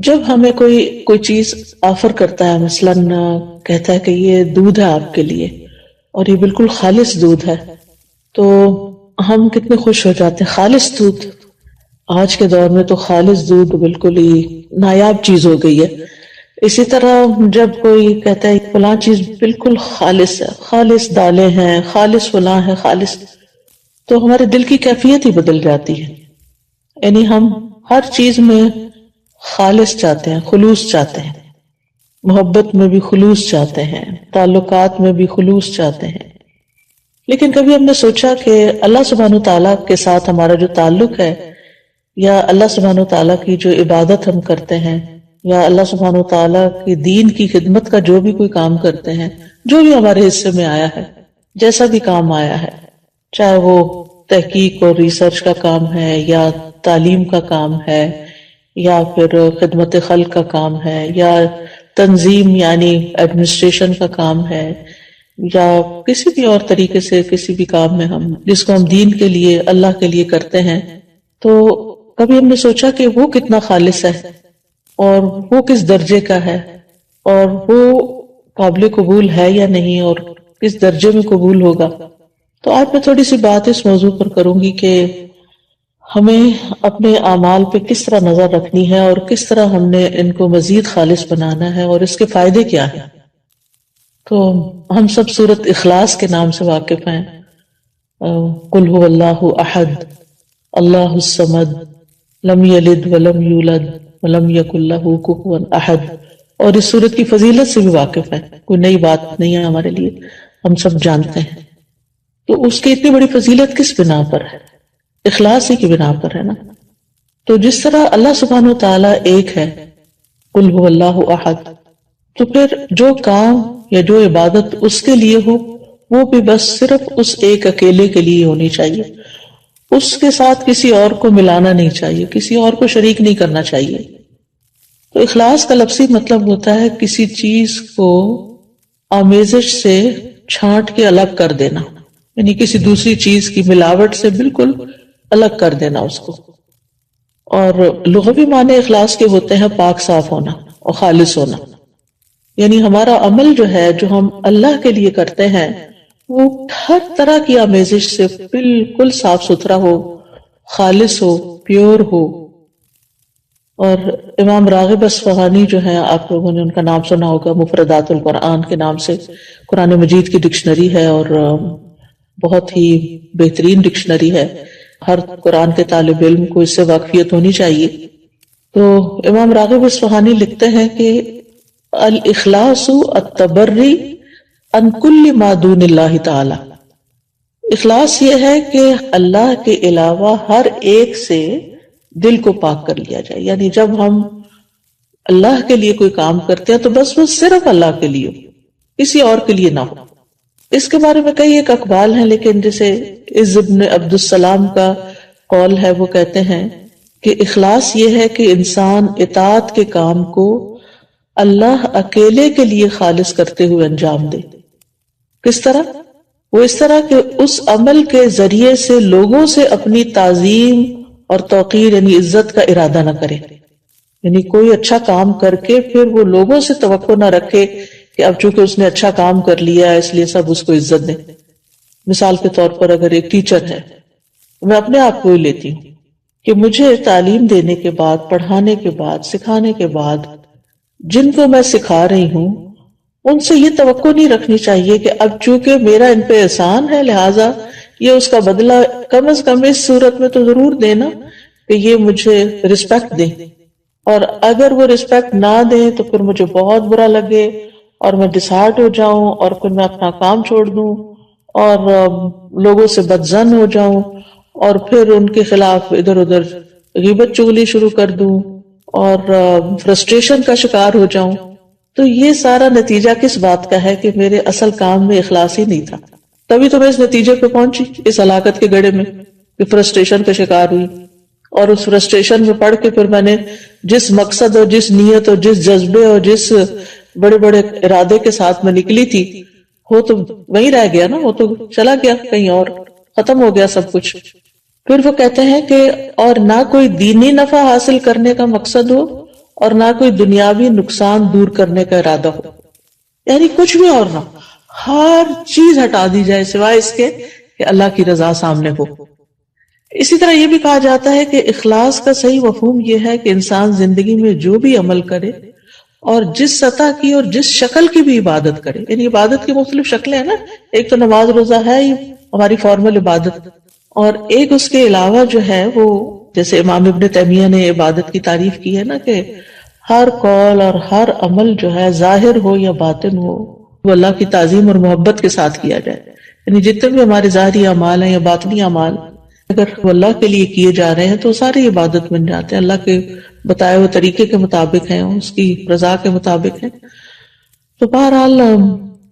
جب ہمیں کوئی چیز آفر کرتا ہے، مثلاً کہتا ہے کہ یہ دودھ ہے آپ کے لیے اور یہ بالکل خالص دودھ ہے، تو ہم کتنے خوش ہو جاتے ہیں. خالص دودھ، آج کے دور میں تو خالص دودھ بالکل ہی نایاب چیز ہو گئی ہے. اسی طرح جب کوئی کہتا ہے فلاں چیز بالکل خالص ہے، خالص دالیں ہیں، خالص فلاں ہے، خالص، تو ہمارے دل کی کیفیت ہی بدل جاتی ہے. یعنی ہم ہر چیز میں خالص چاہتے ہیں، خلوص چاہتے ہیں، محبت میں بھی خلوص چاہتے ہیں، تعلقات میں بھی خلوص چاہتے ہیں. لیکن کبھی ہم نے سوچا کہ اللہ سبحانہ تعالیٰ کے ساتھ ہمارا جو تعلق ہے، یا اللہ سبحانہ تعالیٰ کی جو عبادت ہم کرتے ہیں، یا اللہ سبحانہ تعالیٰ کی دین کی خدمت کا جو بھی کوئی کام کرتے ہیں، جو بھی ہمارے حصے میں آیا ہے، جیسا بھی کام آیا ہے، چاہے وہ تحقیق اور ریسرچ کا کام ہے، یا تعلیم کا کام ہے، یا پھر خدمت خلق کا کام ہے، یا تنظیم یعنی ایڈمنسٹریشن کا کام ہے، یا کسی بھی اور طریقے سے کسی بھی کام میں ہم جس کو ہم دین کے لیے، اللہ کے لیے کرتے ہیں، تو کبھی ہم نے سوچا کہ وہ کتنا خالص ہے اور وہ کس درجے کا ہے اور وہ قابل قبول ہے یا نہیں اور کس درجے میں قبول ہوگا. تو آج میں تھوڑی سی بات اس موضوع پر کروں گی کہ ہمیں اپنے اعمال پہ کس طرح نظر رکھنی ہے اور کس طرح ہم نے ان کو مزید خالص بنانا ہے اور اس کے فائدے کیا ہیں. تو ہم سب سورۃ اخلاص کے نام سے واقف ہیں. قل هو اللہ احد اللہ الصمد لم یلد ولم یولد ولم یکن لہ کفوا احد، اور اس سورت کی فضیلت سے بھی واقف ہیں. کوئی نئی بات نہیں ہے ہمارے لیے، ہم سب جانتے ہیں. تو اس کی اتنی بڑی فضیلت کس بنا پر ہے؟ اخلاص ہی کی بنا پر ہے نا. تو جس طرح اللہ سبحانہ تعالیٰ ایک ہے، قل هو اللہ احد، تو پھر جو کام یا جو عبادت اس کے لیے ہو وہ بھی بس صرف اس ایک اکیلے کے لیے ہونی چاہیے. اس کے ساتھ کسی اور کو ملانا نہیں چاہیے، کسی اور کو شریک نہیں کرنا چاہیے. تو اخلاص کا لفظی مطلب ہوتا ہے کسی چیز کو آمیزش سے چھانٹ کے الگ کر دینا، یعنی کسی دوسری چیز کی ملاوٹ سے بالکل الگ کر دینا اس کو. اور لغوی معنی اخلاص کے ہوتے ہیں پاک صاف ہونا اور خالص ہونا. یعنی ہمارا عمل جو ہے، جو ہم اللہ کے لیے کرتے ہیں، وہ ہر طرح کی آمیزش سے بالکل صاف ستھرا ہو، خالص ہو، پیور ہو. اور امام راغب اصفہانی جو ہیں، آپ لوگوں نے ان کا نام سنا ہوگا، مفردات القرآن کے نام سے قرآن مجید کی ڈکشنری ہے اور بہت ہی بہترین ڈکشنری ہے. ہر قرآن کے طالب علم کو اس سے واقفیت ہونی چاہیے. تو امام راغب اصفہانی لکھتے ہیں کہ الاخلاص التبری عن کل ما دون اللہ تعالی. اخلاص یہ ہے کہ اللہ کے علاوہ ہر ایک سے دل کو پاک کر لیا جائے. یعنی جب ہم اللہ کے لیے کوئی کام کرتے ہیں تو بس وہ صرف اللہ کے لیے ہو، کسی اور کے لیے نہ ہو. اس کے بارے میں کئی ایک اقوال ہیں، لیکن جیسے عز بن عبد السلام کا قول ہے، وہ کہتے ہیں کہ اخلاص یہ ہے کہ انسان اطاعت کے کام کو اللہ اکیلے کے لیے خالص کرتے ہوئے انجام دے. کس طرح؟ وہ اس طرح کہ اس عمل کے ذریعے سے لوگوں سے اپنی تعظیم اور توقیر یعنی عزت کا ارادہ نہ کرے. یعنی کوئی اچھا کام کر کے پھر وہ لوگوں سے توقع نہ رکھے کہ اب چونکہ اس نے اچھا کام کر لیا اس لیے سب اس کو عزت دیں. مثال کے طور پر اگر ایک ٹیچر ہے، میں اپنے آپ کو ہی لیتی ہوں کہ مجھے تعلیم دینے کے بعد، پڑھانے کے بعد، سکھانے کے بعد جن کو میں سکھا رہی ہوں ان سے یہ توقع نہیں رکھنی چاہیے کہ اب چونکہ میرا ان پہ احسان ہے لہٰذا یہ اس کا بدلہ کم از کم اس صورت میں تو ضرور دینا کہ یہ مجھے رسپیکٹ دیں. اور اگر وہ رسپیکٹ نہ دیں تو پھر مجھے بہت برا لگے اور میں ڈسہارٹ ہو جاؤں اور پھر میں اپنا کام چھوڑ دوں اور لوگوں سے بدظن ہو جاؤں اور پھر ان کے خلاف ادھر ادھر غیبت چغلی شروع کر دوں اور فرسٹریشن کا شکار ہو جاؤں. تو یہ سارا نتیجہ کس بات کا ہے کہ میرے اصل کام میں اخلاص ہی نہیں تھا. تبھی تو میں اس نتیجے پہ پہنچی، اس ہلاکت کے گڑھے میں، کہ فرسٹریشن کا شکار ہوئی. اور اس فرسٹریشن میں پڑھ کے پھر میں نے جس مقصد اور جس نیت اور جس جذبے اور جس بڑے بڑے ارادے کے ساتھ میں نکلی تھی، وہ تو وہیں رہ گیا نا، وہ تو چلا گیا کہیں اور، ختم ہو گیا سب کچھ. پھر وہ کہتے ہیں کہ اور نہ کوئی دینی نفع حاصل کرنے کا مقصد ہو اور نہ کوئی دنیاوی نقصان دور کرنے کا ارادہ ہو، یعنی کچھ بھی اور نہ، ہر چیز ہٹا دی جائے سوائے اس کے کہ اللہ کی رضا سامنے ہو۔ اسی طرح یہ بھی کہا جاتا ہے کہ اخلاص کا صحیح مفہوم یہ ہے کہ انسان زندگی میں جو بھی عمل کرے اور جس سطح کی اور جس شکل کی بھی عبادت کرے، یعنی عبادت کی مختلف شکلیں ہیں نا، ایک تو نماز روزہ ہے ہی ہماری فارمل عبادت، اور ایک اس کے علاوہ جو ہے وہ جیسے امام ابن تیمیہ نے عبادت کی تعریف کی ہے نا کہ ہر قول اور ہر عمل جو ہے ظاہر ہو یا باطن ہو وہ اللہ کی تعظیم اور محبت کے ساتھ کیا جائے، یعنی جتنے بھی ہمارے ظاہری اعمال ہیں یا باطنی اعمال اگر وہ اللہ کے لیے کیے جا رہے ہیں تو ساری عبادت بن جاتے ہیں، اللہ کے بتائے ہوئے طریقے کے مطابق ہیں، اس کی رضا کے مطابق ہیں۔ تو بہرحال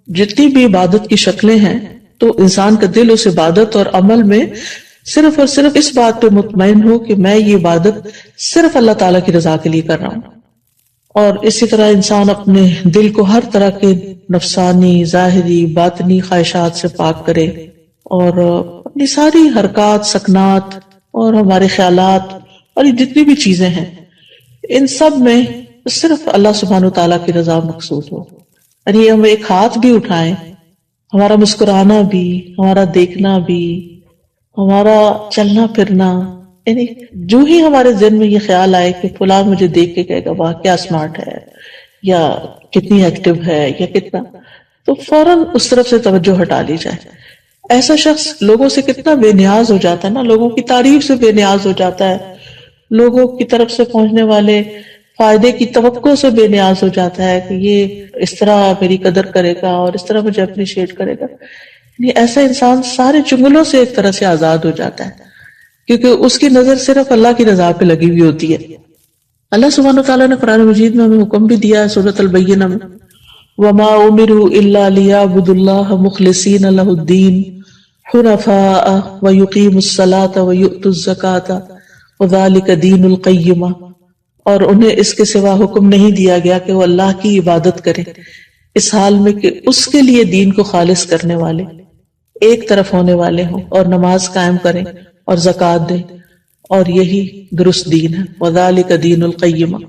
جتنی بھی عبادت کی شکلیں ہیں تو انسان کا دل اس عبادت اور عمل میں صرف اور صرف اس بات پہ مطمئن ہو کہ میں یہ عبادت صرف اللہ تعالیٰ کی رضا کے لیے کر رہا ہوں، اور اسی طرح انسان اپنے دل کو ہر طرح کے نفسانی، ظاہری، باطنی خواہشات سے پاک کرے، اور اپنی ساری حرکات، سکنات اور ہمارے خیالات اور یہ جتنی بھی چیزیں ہیں ان سب میں صرف اللہ سبحانہ و تعالیٰ کی رضا مقصود ہو۔ یعنی ہم ایک ہاتھ بھی اٹھائیں، ہمارا مسکرانا بھی، ہمارا دیکھنا بھی، ہمارا چلنا پھرنا، یعنی جو ہی ہمارے ذہن میں یہ خیال آئے کہ فلاں مجھے دیکھ کے کہے گا واہ کیا اسمارٹ ہے، یا کتنی ایکٹیو ہے، یا کتنا، تو فوراً اس طرف سے توجہ ہٹا لی جائے۔ ایسا شخص لوگوں سے کتنا بے نیاز ہو جاتا ہے نا، لوگوں کی تعریف سے بے نیاز ہو جاتا ہے، لوگوں کی طرف سے پہنچنے والے فائدے کی توقع سے بے نیاز ہو جاتا ہے کہ یہ اس طرح میری قدر کرے گا اور اس طرح مجھے اپریشیٹ کرے گا۔ یعنی ایسا انسان سارے چنگلوں سے ایک طرح سے آزاد ہو جاتا ہے، کیونکہ اس کی نظر صرف اللہ کی رضا پہ لگی ہوئی ہوتی ہے۔ اللہ سبحانہ وتعالیٰ نے قرآن مجید میں ہمیں حکم بھی دیا ہے سورۃ البینہ میں، وَمَا أُمِرُوا إِلَّا لِيَعْبُدُوا اللَّهَ مُخْلِصِينَ لَهُ الدِّينَ حُنَفَاءَ وَيُقِيمُوا الصَّلَاةَ وَيُؤْتُوا الزَّكَاةَ وَذَلِكَ دِينُ الْقَيِّمَةِ، اور انہیں اس کے سوا حکم نہیں دیا گیا کہ وہ اللہ کی عبادت کریں اس حال میں کہ اس کے لیے دین کو خالص کرنے والے، ایک طرف ہونے والے ہوں، اور نماز قائم کریں اور زکوٰۃ دیں، اور یہی درست دین ہے، وَذَلِكَ دِينُ الْقَيِّمَةِ۔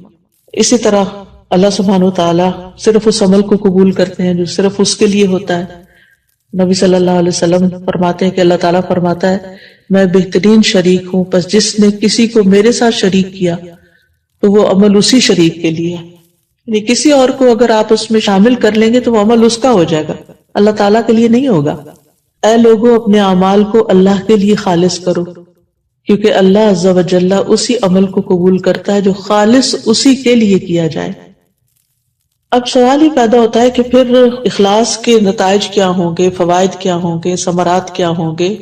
اسی طرح اللہ سبحانہ وتعالیٰ صرف اس عمل کو قبول کرتے ہیں جو صرف اس کے لیے ہوتا ہے۔ نبی صلی اللہ علیہ وسلم فرماتے ہیں کہ اللہ تعالیٰ فرماتا ہے میں بہترین شریک ہوں، پس جس نے کسی کو میرے ساتھ شریک کیا تو وہ عمل اسی شریک کے لیے ہے، یعنی کسی اور کو اگر آپ اس میں شامل کر لیں گے تو وہ عمل اس کا ہو جائے گا، اللہ تعالیٰ کے لیے نہیں ہوگا۔ اے لوگوں اپنے اعمال کو اللہ کے لیے خالص کرو، کیونکہ اللہ عز و جل اسی عمل کو قبول کرتا ہے جو خالص اسی کے لیے کیا جائے۔ اب سوال ہی پیدا ہوتا ہے کہ پھر اخلاص کے نتائج کیا ہوں گے، فوائد کیا ہوں گے، ثمرات کیا ہوں گے؟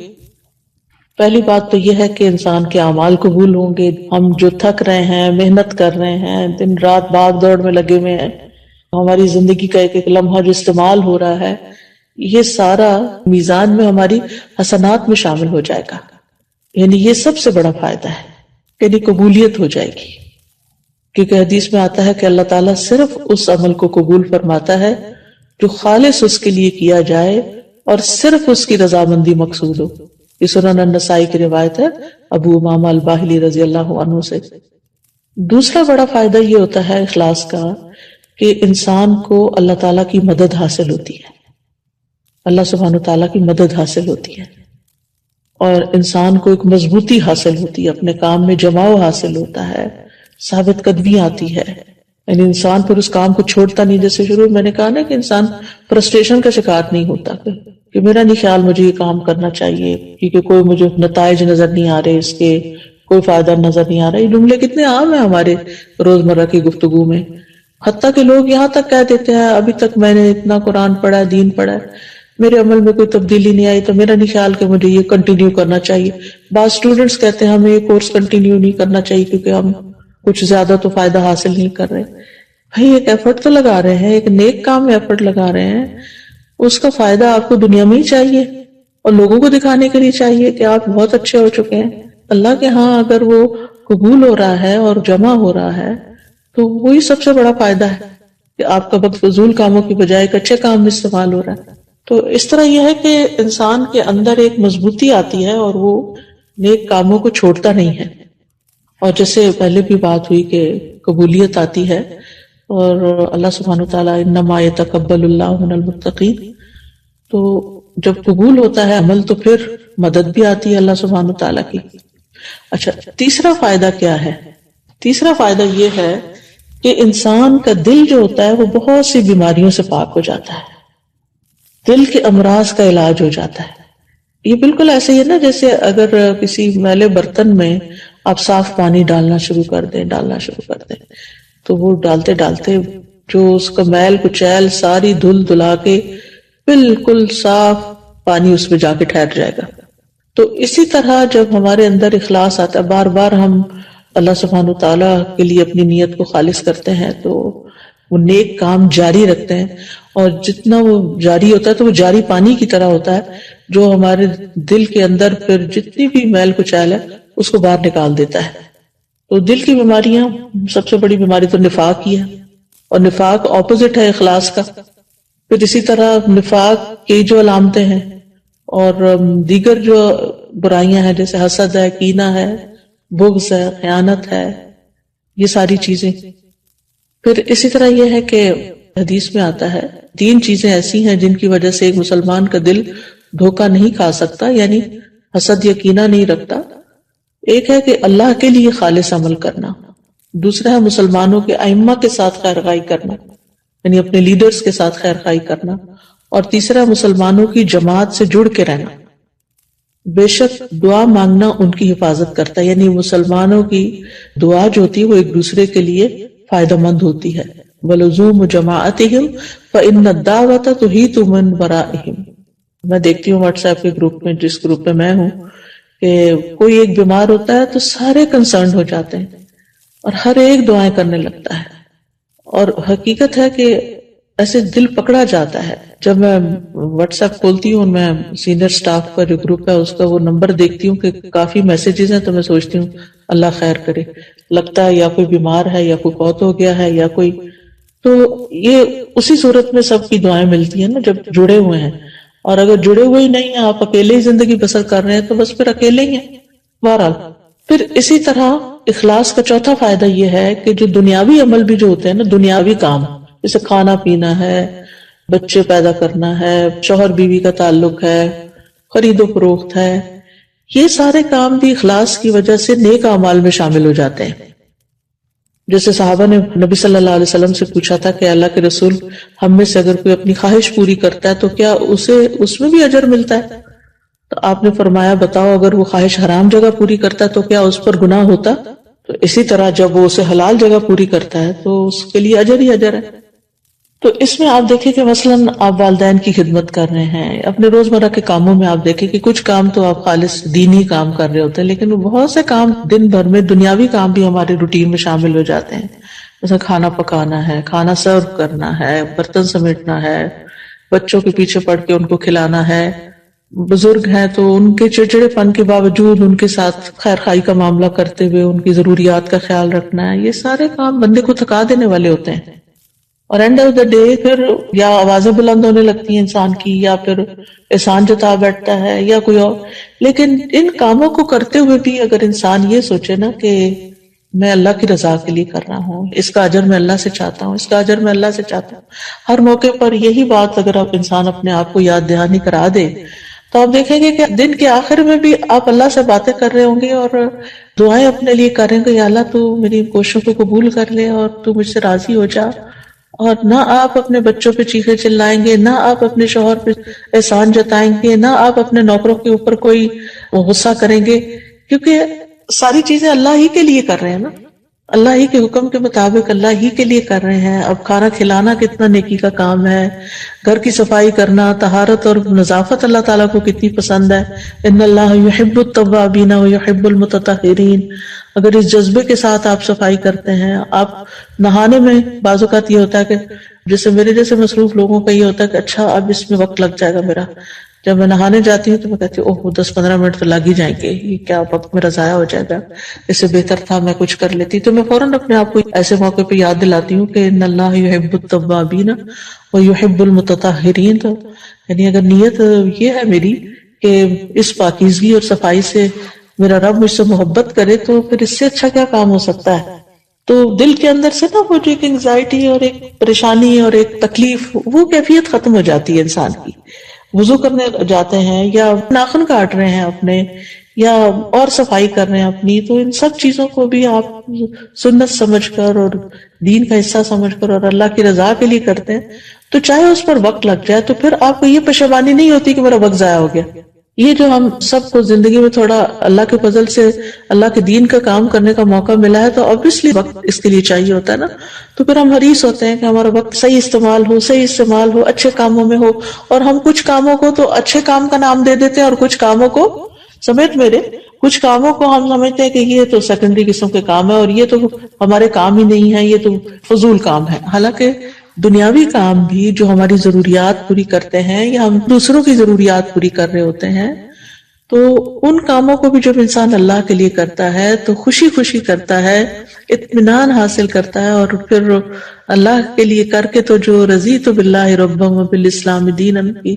پہلی بات تو یہ ہے کہ انسان کے اعمال قبول ہوں گے۔ ہم جو تھک رہے ہیں، محنت کر رہے ہیں، دن رات بھاگ دوڑ میں لگے ہوئے ہیں، ہماری زندگی کا ایک ایک لمحہ جو استعمال ہو رہا ہے، یہ سارا میزان میں ہماری حسنات میں شامل ہو جائے گا، یعنی یہ سب سے بڑا فائدہ ہے، یعنی قبولیت ہو جائے گی، کیونکہ حدیث میں آتا ہے کہ اللہ تعالیٰ صرف اس عمل کو قبول فرماتا ہے جو خالص اس کے لیے کیا جائے اور صرف اس کی رضامندی مقصود ہو۔ یہ سنن النسائی کی روایت ہے ابو امامہ الباہلی رضی اللہ عنہ سے۔ دوسرا بڑا فائدہ یہ ہوتا ہے اخلاص کا کہ انسان کو اللہ تعالیٰ کی مدد حاصل ہوتی ہے، اللہ سبحانہ تعالیٰ کی مدد حاصل ہوتی ہے، اور انسان کو ایک مضبوطی حاصل ہوتی ہے، اپنے کام میں جماؤ حاصل ہوتا ہے، ثابت قدمی آتی ہے، یعنی انسان پھر اس کام کو چھوڑتا نہیں۔ جیسے شروع میں نے کہا نا کہ انسان فرسٹریشن کا شکار نہیں ہوتا کہ میرا نہیں خیال مجھے یہ کام کرنا چاہیے کیونکہ کوئی مجھے نتائج نظر نہیں آ رہے، اس کے کوئی فائدہ نظر نہیں آ رہا۔ یہ جملے کتنے عام ہیں ہمارے روزمرہ کی گفتگو میں، حتیٰ کہ لوگ یہاں تک کہہ دیتے ہیں ابھی تک میں نے اتنا قرآن پڑھا ہے، دین پڑھا ہے، میرے عمل میں کوئی تبدیلی نہیں آئی تو میرا نہیں خیال کہ مجھے یہ کنٹینیو کرنا چاہیے۔ بعض اسٹوڈنٹس کہتے ہیں ہمیں یہ کورس کنٹینیو نہیں کرنا چاہیے کیونکہ ہم کچھ زیادہ تو فائدہ حاصل نہیں کر رہے۔ بھائی ایک ایفرٹ تو لگا رہے ہیں، ایک نیک کام میں ایفرٹ لگا رہے ہیں، اس کا فائدہ آپ کو دنیا میں ہی چاہیے اور لوگوں کو دکھانے کے لیے چاہیے کہ آپ بہت اچھے ہو چکے ہیں۔ اللہ کے ہاں اگر وہ قبول ہو رہا ہے اور جمع ہو رہا ہے تو وہی سب سے بڑا فائدہ ہے کہ آپ کا وقت فضول کاموں کی بجائے ایک اچھے کام میں استعمال ہو رہا ہے۔ تو اس طرح یہ ہے کہ انسان کے اندر ایک مضبوطی آتی ہے اور وہ نیک کاموں کو چھوڑتا نہیں ہے۔ اور جیسے پہلے بھی بات ہوئی کہ قبولیت آتی ہے، اور اللہ سبحانہ وتعالیٰ انما یتقبل اللہ من المتقین، تو جب قبول ہوتا ہے عمل تو پھر مدد بھی آتی ہے اللہ سبحانہ وتعالیٰ کی۔ اچھا، تیسرا فائدہ کیا ہے؟ تیسرا فائدہ یہ ہے کہ انسان کا دل جو ہوتا ہے وہ بہت سی بیماریوں سے پاک ہو جاتا ہے، دل کے امراض کا علاج ہو جاتا ہے۔ یہ بالکل ایسے ہی ہے نا جیسے اگر کسی میلے برتن میں آپ صاف پانی ڈالنا شروع کر دیں تو وہ ڈالتے ڈالتے جو اس کا میل کچیل ساری دھل دھلا کے بالکل صاف پانی اس میں جا کے ٹھہر جائے گا۔ تو اسی طرح جب ہمارے اندر اخلاص آتا ہے، بار بار ہم اللہ سبحانہ تعالیٰ کے لیے اپنی نیت کو خالص کرتے ہیں تو وہ نیک کام جاری رکھتے ہیں، اور جتنا وہ جاری ہوتا ہے تو وہ جاری پانی کی طرح ہوتا ہے جو ہمارے دل کے اندر پھر جتنی بھی میل کچیل ہے اس کو باہر نکال دیتا ہے۔ تو دل کی بیماریاں، سب سے بڑی بیماری تو نفاق ہی ہے، اور نفاق اپوزٹ ہے اخلاص کا۔ پھر اسی طرح نفاق کی جو علامتیں ہیں اور دیگر جو برائیاں ہیں جیسے حسد ہے، کینہ ہے، بغض ہے، خیانت ہے، یہ ساری چیزیں۔ پھر اسی طرح یہ ہے کہ حدیث میں آتا ہے 3 چیزیں ایسی ہیں جن کی وجہ سے ایک مسلمان کا دل دھوکہ نہیں کھا سکتا، یعنی حسد یا کینہ نہیں رکھتا۔ ایک ہے کہ اللہ کے لیے خالص عمل کرنا، دوسرا ہے مسلمانوں کے ائمہ کے ساتھ خیر خواہی کرنا، یعنی اپنے لیڈرز کے ساتھ خیر خواہی کرنا، اور تیسرا مسلمانوں کی جماعت سے جڑ کے رہنا۔ بے شک دعا مانگنا ان کی حفاظت کرتا ہے، یعنی مسلمانوں کی دعا جو ہوتی ہے وہ ایک دوسرے کے لیے فائدہ مند ہوتی ہے۔ وَلُزُومُ جَمَاعَتِهِمْ فَإِنَّ الدَّعْوَةَ تُحِيطُ مِنْ وَرَائِهِمْ۔ میں دیکھتی ہوں واٹس ایپ کے گروپ میں، جس گروپ میں میں ہوں، کہ کوئی ایک بیمار ہوتا ہے تو سارے کنسرنڈ ہو جاتے ہیں اور ہر ایک دعائیں کرنے لگتا ہے، اور حقیقت ہے کہ ایسے دل پکڑا جاتا ہے۔ جب میں واٹس ایپ کھولتی ہوں، میں سینئر سٹاف کا جو گروپ ہے اس کا وہ نمبر دیکھتی ہوں کہ کافی میسیجز ہیں، تو میں سوچتی ہوں اللہ خیر کرے، لگتا ہے یا کوئی بیمار ہے یا کوئی فوت ہو گیا ہے یا کوئی، تو یہ اسی صورت میں سب کی دعائیں ملتی ہیں نا جب جڑے ہوئے ہیں۔ اور اگر جڑے ہوئے ہی نہیں ہیں، آپ اکیلے ہی زندگی بسر کر رہے ہیں تو بس پھر اکیلے ہی ہیں بہرحال۔ پھر اسی طرح اخلاص کا چوتھا فائدہ یہ ہے کہ جو دنیاوی عمل بھی جو ہوتے ہیں نا، دنیاوی کام جیسے کھانا پینا ہے، بچے پیدا کرنا ہے، شوہر بیوی کا تعلق ہے، خرید و فروخت ہے، یہ سارے کام بھی اخلاص کی وجہ سے نیک اعمال میں شامل ہو جاتے ہیں۔ جیسے صحابہ نے نبی صلی اللہ علیہ وسلم سے پوچھا تھا کہ اللہ کے رسول، ہم میں سے اگر کوئی اپنی خواہش پوری کرتا ہے تو کیا اسے اس میں بھی اجر ملتا ہے؟ تو آپ نے فرمایا بتاؤ، اگر وہ خواہش حرام جگہ پوری کرتا ہے تو کیا اس پر گناہ ہوتا؟ تو اسی طرح جب وہ اسے حلال جگہ پوری کرتا ہے تو اس کے لیے اجر ہی اجر ہے۔ تو اس میں آپ دیکھیں کہ مثلاً آپ والدین کی خدمت کر رہے ہیں، اپنے روزمرہ کے کاموں میں آپ دیکھیں کہ کچھ کام تو آپ خالص دینی کام کر رہے ہوتے ہیں، لیکن بہت سے کام دن بھر میں دنیاوی کام بھی ہمارے روٹین میں شامل ہو جاتے ہیں، جیسے کھانا پکانا ہے، کھانا سرو کرنا ہے، برتن سمیٹنا ہے، بچوں کے پیچھے پڑ کے ان کو کھلانا ہے، بزرگ ہیں تو ان کے چڑچڑے پن کے باوجود ان کے ساتھ خیر خواہی کا معاملہ کرتے ہوئے ان کی ضروریات کا خیال رکھنا ہے، یہ سارے کام بندے کو تھکا دینے والے ہوتے ہیں، اور اینڈ آف دا ڈے پھر یا آوازیں بلند ہونے لگتی ہیں انسان کی، یا پھر احسان جتا بیٹھتا ہے یا کوئی اور۔ لیکن ان کاموں کو کرتے ہوئے بھی اگر انسان یہ سوچے نا کہ میں اللہ کی رضا کے لیے کر رہا ہوں، اس کا اجر میں اللہ سے چاہتا ہوں، اس کا اجر میں اللہ سے چاہتا ہوں، ہر موقع پر یہی بات اگر آپ انسان اپنے آپ کو یاد دہانی کرا دے تو آپ دیکھیں گے کہ دن کے آخر میں بھی آپ اللہ سے باتیں کر رہے ہوں گے اور دعائیں اپنے لیے کر رہے ہوں گے، یا اللہ تو میری کوششوں کو قبول کر لے اور تو مجھ سے راضی ہو جا۔ اور نہ آپ اپنے بچوں پہ چیخے چلائیں گے، نہ آپ اپنے شوہر پہ احسان جتائیں گے، نہ آپ اپنے نوکروں کے اوپر کوئی غصہ کریں گے، کیونکہ ساری چیزیں اللہ ہی کے لیے کر رہے ہیں نا، اللہ ہی کے حکم کے مطابق اللہ ہی کے لیے کر رہے ہیں۔ اب کھانا کھلانا کتنا نیکی کا کام ہے، گھر کی صفائی کرنا، طہارت اور نظافت اللہ تعالیٰ کو کتنی پسند ہے۔ ان اللہ یحب التوابین ویحب المتطہرین۔ اگر اس جذبے کے ساتھ آپ صفائی کرتے ہیں، آپ نہانے میں بعض اوقات یہ ہوتا ہے کہ جیسے میرے جیسے مصروف لوگوں کا یہ ہوتا ہے کہ اچھا اب اس میں وقت لگ جائے گا میرا، جب میں نہانے جاتی ہوں تو میں کہتی ہوں اوہ 10-15 منٹ تو لگ ہی جائیں گے، یہ کیا وقت میرا ضائع ہو جائے گا، اس سے بہتر تھا میں کچھ کر لیتی۔ تو میں فوراً اپنے آپ کو ایسے موقع پہ یاد دلاتی ہوں کہ ان اللہ یحب التوابین ویحب المتطہرین۔ تو یعنی اگر نیت یہ ہے میری کہ اس پاکیزگی اور صفائی سے میرا رب مجھ سے محبت کرے تو پھر اس سے اچھا کیا کام ہو سکتا ہے. تو دل کے اندر سے نا وہ جو ایک انگزائٹی اور ایک پریشانی اور ایک تکلیف، وہ کیفیت ختم ہو جاتی ہے انسان کی. وضو کرنے جاتے ہیں یا ناخن کاٹ رہے ہیں اپنے یا اور صفائی کر رہے ہیں اپنی، تو ان سب چیزوں کو بھی آپ سنت سمجھ کر اور دین کا حصہ سمجھ کر اور اللہ کی رضا کے لیے کرتے ہیں، تو چاہے اس پر وقت لگ جائے تو پھر آپ کو یہ پشیمانی نہیں ہوتی کہ میرا وقت ضائع ہو گیا. یہ جو ہم سب کو زندگی میں تھوڑا اللہ کے فضل سے اللہ کے دین کا کام کرنے کا موقع ملا ہے، تو obviously وقت اس کے لیے چاہیے ہوتا ہے نا. تو پھر ہم حریص ہوتے ہیں کہ ہمارا وقت صحیح استعمال ہو، اچھے کاموں میں ہو. اور ہم کچھ کاموں کو تو اچھے کام کا نام دے دیتے ہیں اور کچھ کاموں کو، سمیت میرے کچھ کاموں کو ہم سمجھتے ہیں کہ یہ تو سیکنڈری قسم کے کام ہے اور یہ تو ہمارے کام ہی نہیں ہے، یہ تو فضول کام ہے. حالانکہ دنیاوی کام بھی جو ہماری ضروریات پوری کرتے ہیں یا ہم دوسروں کی ضروریات پوری کر رہے ہوتے ہیں، تو ان کاموں کو بھی جب انسان اللہ کے لیے کرتا ہے تو خوشی خوشی کرتا ہے، اطمینان حاصل کرتا ہے، اور پھر اللہ کے لیے کر کے تو جو رضیت باللہ ربا وبالاسلام دینا کی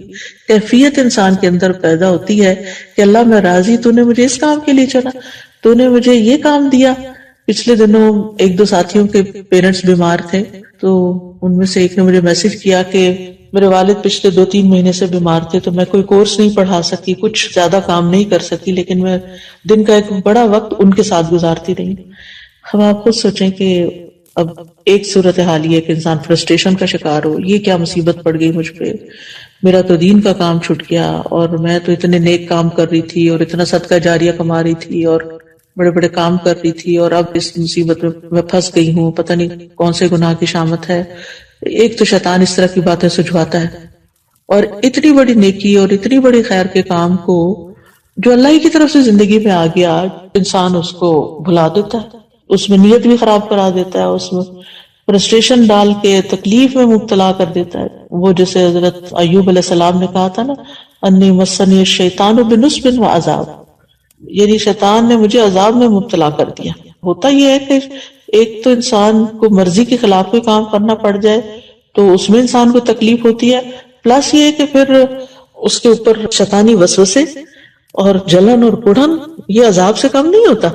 کیفیت انسان کے اندر پیدا ہوتی ہے کہ اللہ میں راضی، تو نے مجھے اس کام کے لیے چنا، تو نے مجھے یہ کام دیا. پچھلے دنوں ایک دو ساتھیوں کے پیرنٹس بیمار تھے، تو ان میں سے ایک نے مجھے میسج کیا کہ میرے والد پچھلے 2-3 مہینے سے بیمار تھے، تو میں کوئی کورس نہیں پڑھا سکی، کچھ زیادہ کام نہیں کر سکی، لیکن میں دن کا ایک بڑا وقت ان کے ساتھ گزارتی رہی. ہم آپ خود سوچیں کہ اب ایک صورتحال یہ ہے کہ انسان فرسٹریشن کا شکار ہو، یہ کیا مصیبت پڑ گئی مجھ پہ، میرا تو دین کا کام چھوٹ گیا اور میں تو اتنے نیک کام کر رہی تھی اور اتنا صدقہ جاریہ کما رہی تھی اور بڑے بڑے کام کر رہی تھی، اور اب اس مصیبت میں پھنس گئی ہوں، پتہ نہیں کون سے گناہ کی شامت ہے. ایک تو شیطان اس طرح کی باتیں سجھواتا ہے، اور اتنی بڑی نیکی اور اتنی بڑی خیر کے کام کو جو اللہ ہی کی طرف سے زندگی میں آ گیا، انسان اس کو بھلا دیتا ہے، اس میں نیت بھی خراب کرا دیتا ہے، اس میں فرسٹریشن ڈال کے تکلیف میں مبتلا کر دیتا ہے. وہ جیسے حضرت ایوب علیہ السلام نے کہا تھا نا، انی مسنی الشیطان بنصب وعذاب، یعنی شیطان نے مجھے عذاب میں مبتلا کر دیا. ہوتا یہ ہے کہ ایک تو انسان کو مرضی کے خلاف کوئی کام کرنا پڑ جائے تو اس میں انسان کو تکلیف ہوتی ہے، پلس یہ کہ پھر اس کے اوپر شیطانی وسوسے اور جلن اور کڑھن، یہ عذاب سے کم نہیں ہوتا.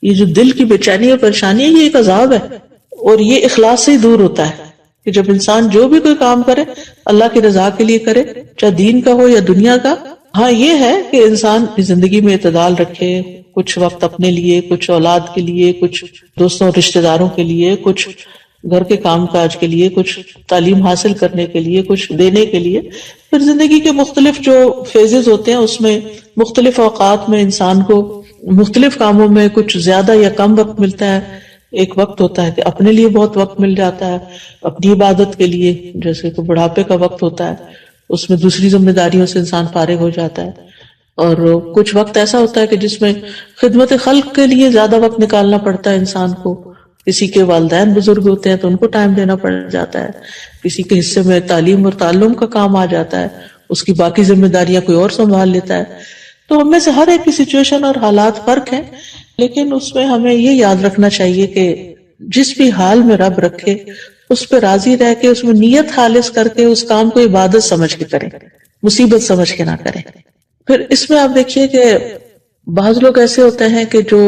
یہ جو دل کی بے چینی اور پریشانی ہے، یہ ایک عذاب ہے، اور یہ اخلاص سے ہی دور ہوتا ہے کہ جب انسان جو بھی کوئی کام کرے اللہ کی رضا کے لیے کرے، چاہے دین کا ہو یا دنیا کا. ہاں یہ ہے کہ انسان زندگی میں اعتدال رکھے، کچھ وقت اپنے لیے، کچھ اولاد کے لیے، کچھ دوستوں اور رشتہ داروں کے لیے، کچھ گھر کے کام کاج کے لیے، کچھ تعلیم حاصل کرنے کے لیے، کچھ دینے کے لیے. پھر زندگی کے مختلف جو فیزز ہوتے ہیں اس میں مختلف اوقات میں انسان کو مختلف کاموں میں کچھ زیادہ یا کم وقت ملتا ہے. ایک وقت ہوتا ہے کہ اپنے لیے بہت وقت مل جاتا ہے، اپنی عبادت کے لیے، جیسے کہ بڑھاپے کا وقت ہوتا ہے، اس میں دوسری ذمہ داریوں سے انسان فارغ ہو جاتا ہے. اور کچھ وقت ایسا ہوتا ہے کہ جس میں خدمت خلق کے لیے زیادہ وقت نکالنا پڑتا ہے انسان کو. کسی کے والدین بزرگ ہوتے ہیں تو ان کو ٹائم دینا پڑ جاتا ہے، کسی کے حصے میں تعلیم اور تعلم کا کام آ جاتا ہے، اس کی باقی ذمہ داریاں کوئی اور سنبھال لیتا ہے. تو ہم میں سے ہر ایک کی سچویشن اور حالات فرق ہیں، لیکن اس میں ہمیں یہ یاد رکھنا چاہیے کہ جس بھی حال میں رب رکھے اس پہ راضی رہ کے، اس میں نیت خالص کر کے اس کام کو عبادت سمجھ کے کریں، مصیبت سمجھ کے نہ کریں. پھر اس میں آپ دیکھیے کہ بعض لوگ ایسے ہوتے ہیں کہ جو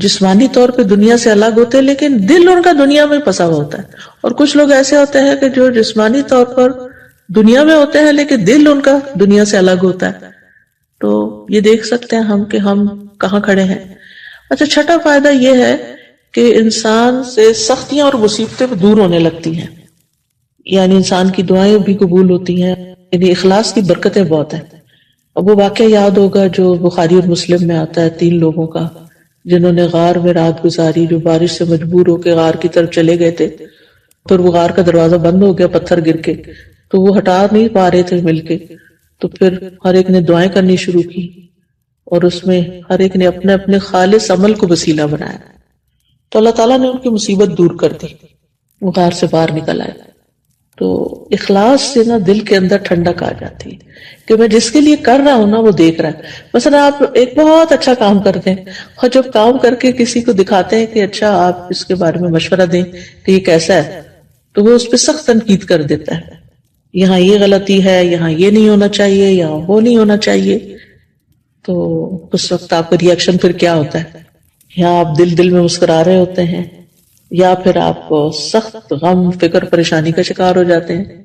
جسمانی طور پہ دنیا سے الگ ہوتے ہیں لیکن دل ان کا دنیا میں پھنسا ہوا ہوتا ہے، اور کچھ لوگ ایسے ہوتے ہیں کہ جو جسمانی طور پر دنیا میں ہوتے ہیں لیکن دل ان کا دنیا سے الگ ہوتا ہے. تو یہ دیکھ سکتے ہیں ہم کہ ہم کہاں کھڑے ہیں. اچھا، چھٹا فائدہ یہ ہے کہ انسان سے سختیاں اور مصیبتیں دور ہونے لگتی ہیں، یعنی انسان کی دعائیں بھی قبول ہوتی ہیں، یعنی اخلاص کی برکتیں بہت ہیں. اب وہ واقعہ یاد ہوگا جو بخاری اور مسلم میں آتا ہے، 3 لوگوں کا جنہوں نے غار میں رات گزاری، جو بارش سے مجبور ہو کے غار کی طرف چلے گئے تھے. پھر وہ غار کا دروازہ بند ہو گیا پتھر گر کے، تو وہ ہٹا نہیں پا رہے تھے مل کے، تو پھر ہر ایک نے دعائیں کرنی شروع کی، اور اس میں ہر ایک نے اپنے اپنے خالص عمل کو وسیلہ بنایا، تو اللہ تعالیٰ نے ان کی مصیبت دور کر دی، وہ غار سے باہر نکل آئے. تو اخلاص سے نا دل کے اندر ٹھنڈک آ جاتی ہے کہ میں جس کے لیے کر رہا ہوں نا وہ دیکھ رہا ہے. مثلا آپ ایک بہت اچھا کام کرتے ہیں اور جب کام کر کے کسی کو دکھاتے ہیں کہ اچھا آپ اس کے بارے میں مشورہ دیں کہ یہ کیسا ہے، تو وہ اس پہ سخت تنقید کر دیتا ہے، یہاں یہ غلطی ہے، یہاں یہ نہیں ہونا چاہیے، یہاں وہ نہیں ہونا چاہیے. تو اس وقت آپ کا ریئیکشن پھر کیا ہوتا ہے؟ یا آپ دل میں مسکرا رہے ہوتے ہیں، یا پھر آپ سخت غم، فکر، پریشانی کا شکار ہو جاتے ہیں.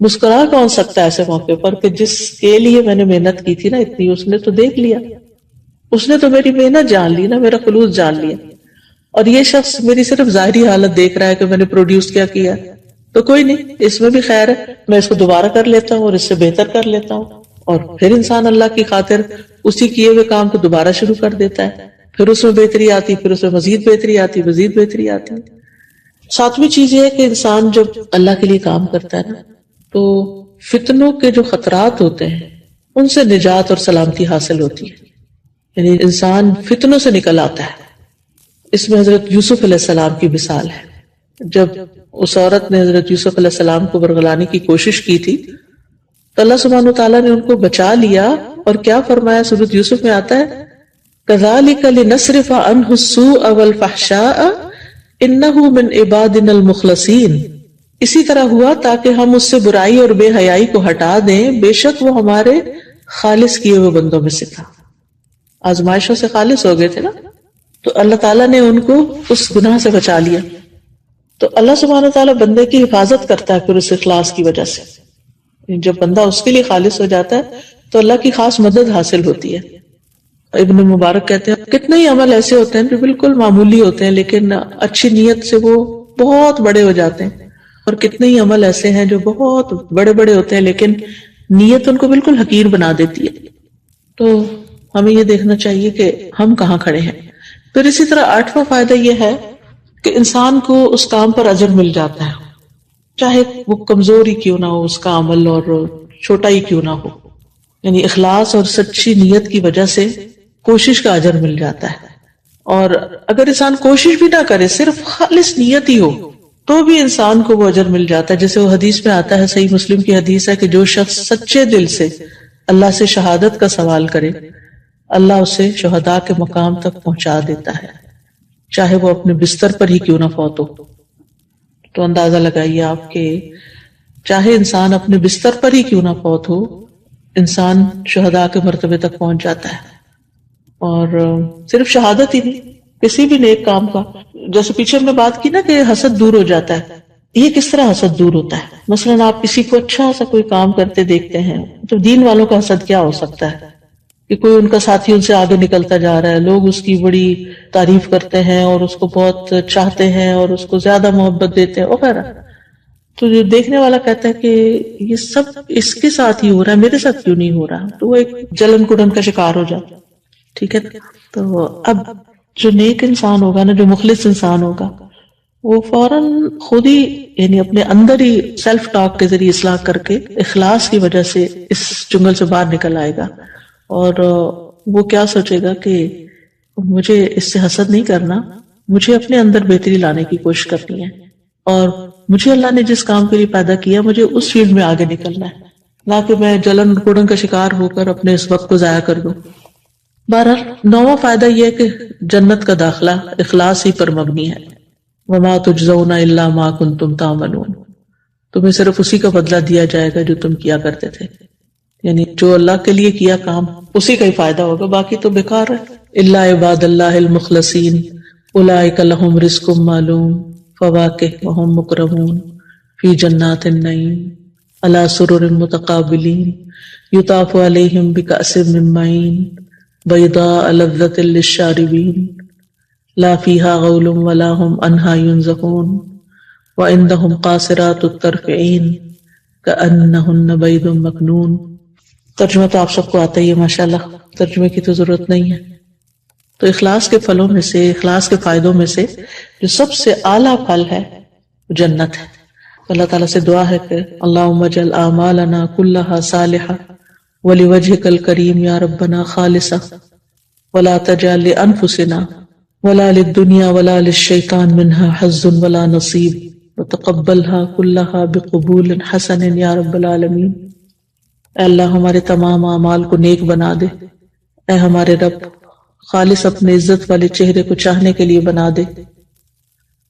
مسکرا کون سکتا ہے ایسے موقع پر کہ جس کے لیے میں نے محنت کی تھی نا اتنی، اس نے تو دیکھ لیا، اس نے تو میری محنت جان لی نا، میرا خلوص جان لیا. اور یہ شخص میری صرف ظاہری حالت دیکھ رہا ہے کہ میں نے پروڈیوس کیا تو کوئی نہیں، اس میں بھی خیر ہے، میں اس کو دوبارہ کر لیتا ہوں اور اس سے بہتر کر لیتا ہوں. اور پھر انسان اللہ کی خاطر اسی کیے ہوئے کام کو دوبارہ شروع کر دیتا ہے، پھر اس میں بہتری آتی، پھر اس میں مزید بہتری آتی، مزید بہتری آتی. ساتویں چیز یہ ہے کہ انسان جب اللہ کے لیے کام کرتا ہے نا، تو فتنوں کے جو خطرات ہوتے ہیں ان سے نجات اور سلامتی حاصل ہوتی ہے. یعنی انسان فتنوں سے نکل آتا ہے. اس میں حضرت یوسف علیہ السلام کی مثال ہے. جب اس عورت نے حضرت یوسف علیہ السلام کو ورغلانے کی کوشش کی تھی تو اللہ سبحانہ وتعالیٰ نے ان کو بچا لیا، اور کیا فرمایا؟ سورۃ یوسف میں آتا ہے كَذَلِكَ لِنَصْرِفَ عَنْهُ السُّوءَ وَالْفَحْشَاءَ إِنَّهُ مِنْ عِبَادِنَا الْمُخْلَصِينَ. اسی طرح ہوا تاکہ ہم اس سے برائی اور بے حیائی کو ہٹا دیں، بے شک وہ ہمارے خالص کیے ہوئے بندوں میں سے تھا. آزمائشوں سے خالص ہو گئے تھے نا، تو اللہ تعالیٰ نے ان کو اس گناہ سے بچا لیا. تو اللہ سبحانہ تعالیٰ بندے کی حفاظت کرتا ہے پھر اس اخلاص کی وجہ سے. جب بندہ اس کے لیے خالص ہو جاتا ہے تو اللہ کی خاص مدد حاصل ہوتی ہے. ابن مبارک کہتے ہیں کتنے ہی عمل ایسے ہوتے ہیں جو بالکل معمولی ہوتے ہیں لیکن اچھی نیت سے وہ بہت بڑے ہو جاتے ہیں، اور کتنے ہی عمل ایسے ہیں جو بہت بڑے بڑے ہوتے ہیں لیکن نیت ان کو بالکل حقیر بنا دیتی ہے. تو ہمیں یہ دیکھنا چاہیے کہ ہم کہاں کھڑے ہیں. پھر اسی طرح آٹھواں فائدہ یہ ہے کہ انسان کو اس کام پر اجر مل جاتا ہے، چاہے وہ کمزور ہی کیوں نہ ہو اس کا عمل اور چھوٹا ہی کیوں نہ ہو. یعنی اخلاص اور سچی نیت کی وجہ سے کوشش کا اجر مل جاتا ہے. اور اگر انسان کوشش بھی نہ کرے، صرف خالص نیت ہی ہو، تو بھی انسان کو وہ اجر مل جاتا ہے. جیسے وہ حدیث میں آتا ہے، صحیح مسلم کی حدیث ہے کہ جو شخص سچے دل سے اللہ سے شہادت کا سوال کرے، اللہ اسے شہداء کے مقام تک پہنچا دیتا ہے، چاہے وہ اپنے بستر پر ہی کیوں نہ فوت ہو. تو اندازہ لگائیے آپ کہ چاہے انسان اپنے بستر پر ہی کیوں نہ فوت ہو، انسان شہداء کے مرتبے تک پہنچ جاتا ہے. اور صرف شہادت ہی نہیں، کسی بھی نیک کام کا، جیسے پیچھے ہم نے بات کی نا کہ حسد دور ہو جاتا ہے. یہ کس طرح حسد دور ہوتا ہے؟ مثلاً آپ کسی کو اچھا سا کوئی کام کرتے دیکھتے ہیں، تو دین والوں کا حسد کیا ہو سکتا ہے کہ کوئی ان کا ساتھی ان سے آگے نکلتا جا رہا ہے، لوگ اس کی بڑی تعریف کرتے ہیں اور اس کو بہت چاہتے ہیں اور اس کو زیادہ محبت دیتے ہیں وغیرہ. تو جو دیکھنے والا کہتا ہے کہ یہ سب اس کے ساتھ ہی ہو رہا ہے، میرے ساتھ کیوں نہیں ہو رہا؟ تو وہ ایک جلن کڑن کا شکار ہو جاتا. ٹھیک ہے. تو اب جو نیک انسان ہوگا نا، جو مخلص انسان ہوگا، وہ فوراً خود ہی یعنی اپنے اندر ہی سیلف ٹاک کے ذریعے اصلاح کر کے اخلاص کی وجہ سے اس جنگل سے باہر نکل آئے گا. اور وہ کیا سوچے گا کہ مجھے اس سے حسد نہیں کرنا، مجھے اپنے اندر بہتری لانے کی کوشش کرنی ہے، اور مجھے اللہ نے جس کام کے لیے پیدا کیا مجھے اس فیلڈ میں آگے نکلنا ہے، نہ کہ میں جلن کوڑن کا شکار ہو کر اپنے اس وقت کو ضائع کر دوں. بہرحال نواں فائدہ یہ ہے کہ جنت کا داخلہ اخلاص ہی پر مبنی ہے. وَمَا تُجْزَوْنَ إِلَّا مَا كُنْتُمْ تَعْمَلُونَ. تمہیں صرف اسی کا بدلہ دیا جائے گا جو تم کیا کرتے تھے. یعنی جو اللہ کے لیے کیا کام اسی کا ہی فائدہ ہوگا، باقی تو بیکار ہے. إِلَّا عِبَادَ اللَّهِ الْمُخْلَصِينَ أُولَٰئِكَ لَهُمْ رِزْقٌ مَّعْلُومٌ فَوَاكِهُ وَهُمْ مُكْرَمُونَ فِي جَنَّاتِ النَّعِيمِ عَلَىٰ سُرُرٍ مُتَقَابِلِينَ يُطَافُ عَلَيْهِم بِكَأْسٍ مِّن مَّعِينٍ بيضاء لذة للشاربين لا فيها غول ولا هم عنها ينزفون وعندهم قاصرات الطرف عين كأنهن بيض مكنون. ترجمہ تو آپ سب کو آتا ہی ہے ماشاءاللہ، ترجمے کی تو ضرورت نہیں ہے. تو اخلاص کے پھلوں میں سے، اخلاص کے فائدوں میں سے جو سب سے اعلیٰ پھل ہے وہ جنت ہے. اللہ تعالیٰ سے دعا ہے کہ اللہم اجعل اعمالنا کلها صالحہ وَلِوَجْهِكَ الْكَرِيمِ يَا رَبَّنَا خَالِصًا وَلَا تَجْعَلْ لِأَنفُسِنَا وَلَا لِلدُّنْيَا وَلَا لِلشَّيْطَانِ مِنْهَا حَظٌّ وَلَا نَصِيبٌ وَتَقَبَّلْهَا كُلَّهَا بِقُبُولٍ حَسَنٍ يَا رَبَّ الْعَالَمِينَ. اے اللہ ہمارے تمام اعمال کو نیک بنا دے، اے ہمارے رب خالص اپنے عزت والے چہرے کو چاہنے کے لیے بنا دے،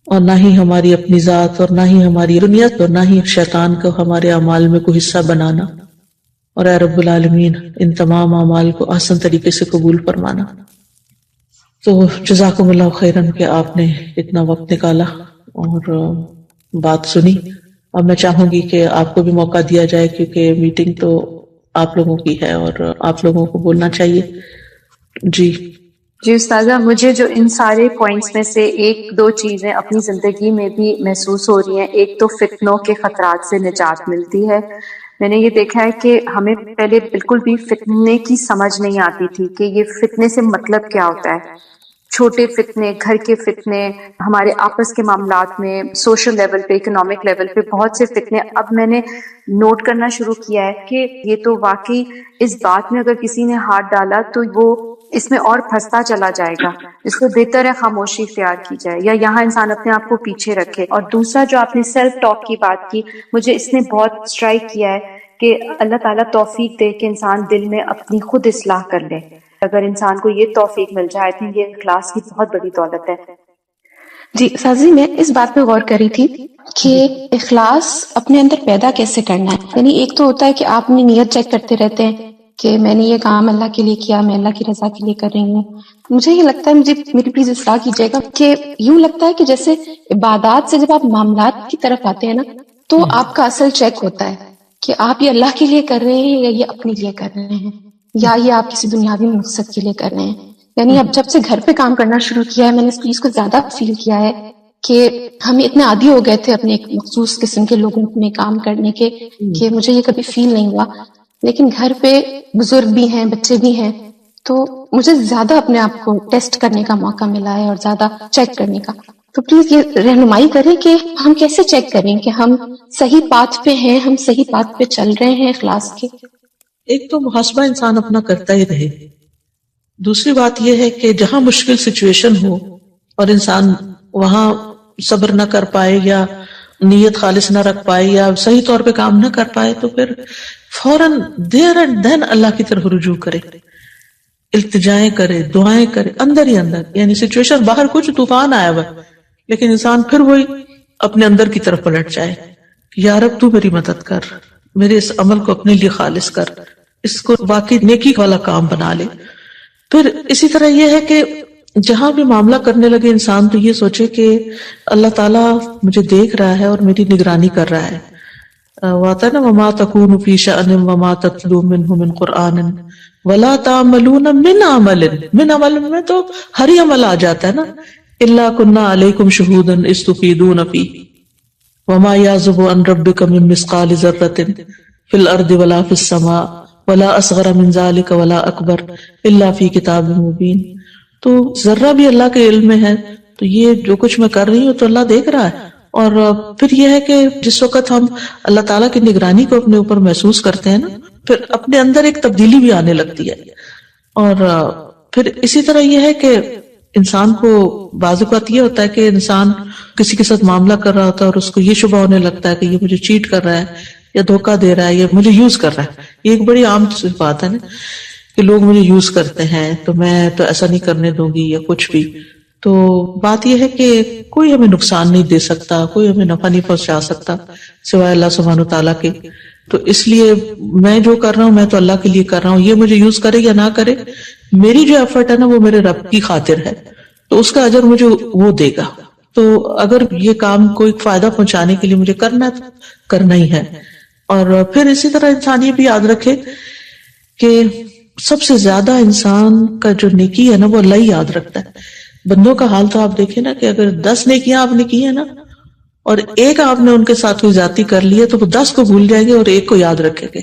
اور نہ ہی ہماری اپنی ذات اور نہ ہی ہماری دنیا اور نہ ہی شیطان کو ہمارے اعمال میں کوئی حصہ بنانا. اور اے رب العالمین ان تمام اعمال کو آسان طریقے سے قبول فرمانا۔ تو جزاکم اللہ خیرن کہ آپ نے اتنا وقت نکالا اور بات سنی۔ اب میں چاہوں گی کہ آپ کو بھی موقع دیا جائے، کیونکہ میٹنگ تو آپ لوگوں کی ہے اور آپ لوگوں کو بولنا چاہیے۔ جی استاذہ، مجھے جو ان سارے پوائنٹس میں سے ایک دو چیزیں اپنی زندگی میں بھی محسوس ہو رہی ہیں۔ ایک تو فتنوں کے خطرات سے نجات ملتی ہے۔ میں نے یہ دیکھا ہے کہ ہمیں پہلے بالکل بھی فتنے کی سمجھ نہیں آتی تھی کہ یہ فتنے سے مطلب کیا ہوتا ہے۔ چھوٹے فتنے، گھر کے فتنے، ہمارے آپس کے معاملات میں، سوشل لیول پہ، اکنامک لیول پہ بہت سے فتنے اب میں نے نوٹ کرنا شروع کیا ہے کہ یہ تو واقعی اس بات میں اگر کسی نے ہاتھ ڈالا تو وہ اس میں اور پھنستا چلا جائے گا۔ اس کو بہتر ہے خاموشی اختیار کی جائے یا یہاں انسان اپنے آپ کو پیچھے رکھے۔ اور دوسرا جو آپ نے سیلف ٹاک کی بات کی، مجھے اس نے بہت اسٹرائک کیا ہے کہ اللہ تعالیٰ توفیق دے کہ انسان دل میں اپنی خود اصلاح کر لے۔ اگر انسان کو یہ توفیق مل جائے تو یہ اخلاص کی بہت بڑی دولت ہے۔ جی سازی، میں اس بات پہ غور کر رہی تھی کہ اخلاص اپنے اندر پیدا کیسے کرنا ہے۔ یعنی ایک تو ہوتا ہے کہ آپ اپنی نیت چیک کرتے رہتے ہیں کہ میں نے یہ کام اللہ کے لیے کیا، میں اللہ کی رضا کے لیے کر رہی ہوں۔ مجھے یہ لگتا ہے، مجھے میری پلیز اصلاح کیجیے گا، کہ یوں لگتا ہے کہ جیسے عبادات سے جب آپ معاملات کی طرف آتے ہیں نا، تو آپ کا اصل چیک ہوتا ہے کہ آپ یہ اللہ کے لیے کر رہے ہیں یا یہ اپنے لیے کر رہے ہیں، یا یہ آپ کسی دنیاوی مقصد کے لیے کر رہے ہیں۔ یعنی اب جب سے گھر پہ کام کرنا شروع کیا ہے، میں نے اس چیز کو زیادہ فیل کیا ہے کہ ہم اتنے عادی ہو گئے تھے اپنے ایک مخصوص قسم کے لوگوں میں کام کرنے کے کہ مجھے یہ کبھی فیل نہیں ہوا۔ لیکن گھر پہ بزرگ بھی ہیں، بچے بھی ہیں، تو مجھے زیادہ اپنے آپ کو ٹیسٹ کرنے کا موقع ملا ہے اور زیادہ چیک کرنے کا۔ تو پلیز یہ رہنمائی کریں کہ ہم کیسے چیک کریں کہ ہم صحیح پاتھ پہ ہیں، ہم صحیح پاتھ پہ چل رہے ہیں اخلاص کے۔ ایک تو محاسبہ انسان اپنا کرتا ہی رہے، دوسری بات یہ ہے کہ جہاں مشکل سچویشن ہو اور انسان وہاں صبر نہ کر پائے یا نیت خالص نہ رکھ پائے یا صحیح طور پہ کام نہ کر پائے، تو پھر فوراً دیر اینڈ دین اللہ کی طرف رجوع کرے، التجائیں کرے، دعائیں کرے اندر ہی اندر۔ یعنی سچویشن باہر کچھ طوفان آیا ہوا لیکن انسان پھر وہی اپنے اندر کی طرف پلٹ جائے کہ یا رب تو میری مدد کر، میرے اس عمل کو اپنے لیے خالص کر، اس کو واقعی نیکی والا کام بنا لے۔ پھر اسی طرح یہ ہے کہ جہاں بھی معاملہ کرنے لگے انسان تو یہ سوچے کہ اللہ تعالیٰ مجھے دیکھ رہا ہے اور میری نگرانی کر رہا ہے۔ واتا نا وما تکون فی شأن وما تتلو منہ من قرآن ولا تعملون من عمل، من عمل میں تو ہر ہی عمل آ جاتا ہے نا، الا کنا علیکم شہودا اذ تفیضون فیہ وما یعزب عن ربک من مثقال ذرۃ فی الارض ولا فی السماء ولا اصغر من ذلک ولا اکبر الا فی کتاب مبین۔ تو ذرہ بھی اللہ کے علم میں ہے، تو یہ جو کچھ میں کر رہی ہوں تو اللہ دیکھ رہا ہے۔ اور پھر یہ ہے کہ جس وقت ہم اللہ تعالیٰ کی نگرانی کو اپنے اوپر محسوس کرتے ہیں نا، پھر اپنے اندر ایک تبدیلی بھی آنے لگتی ہے۔ اور پھر اسی طرح یہ ہے کہ انسان کو بعض اوقات یہ ہوتا ہے کہ انسان کسی کے ساتھ معاملہ کر رہا ہوتا ہے اور اس کو یہ شبہ ہونے لگتا ہے کہ یہ مجھے چیٹ کر رہا ہے یا دھوکہ دے رہا ہے یا مجھے یوز کر رہا ہے۔ یہ ایک بڑی عام بات ہے نا کہ لوگ مجھے یوز کرتے ہیں تو میں تو ایسا نہیں کرنے دوں گی یا کچھ بھی۔ تو بات یہ ہے کہ کوئی ہمیں نقصان نہیں دے سکتا، کوئی ہمیں نفع نہیں پہنچا سکتا سوائے اللہ سبحانہ وتعالیٰ کے۔ تو اس لیے میں جو کر رہا ہوں میں تو اللہ کے لیے کر رہا ہوں، یہ مجھے یوز کرے یا نہ کرے، میری جو ایفرٹ ہے نا وہ میرے رب کی خاطر ہے، تو اس کا اجر مجھے وہ دے گا۔ تو اگر یہ کام کوئی فائدہ پہنچانے کے لیے مجھے کرنا ہے تو کرنا ہی ہے۔ اور پھر اسی طرح انسان یہ بھی یاد رکھے کہ سب سے زیادہ انسان کا جو نیکی ہے نا وہ اللہ ہی یاد رکھتا ہے۔ بندوں کا حال تو آپ دیکھیں نا کہ اگر 10 نیکیاں آپ نے کی ہیں نا اور ایک آپ نے ان کے ساتھ کوئی زیادتی کر لی ہے تو وہ 10 کو بھول جائیں گے اور ایک کو یاد رکھیں گے۔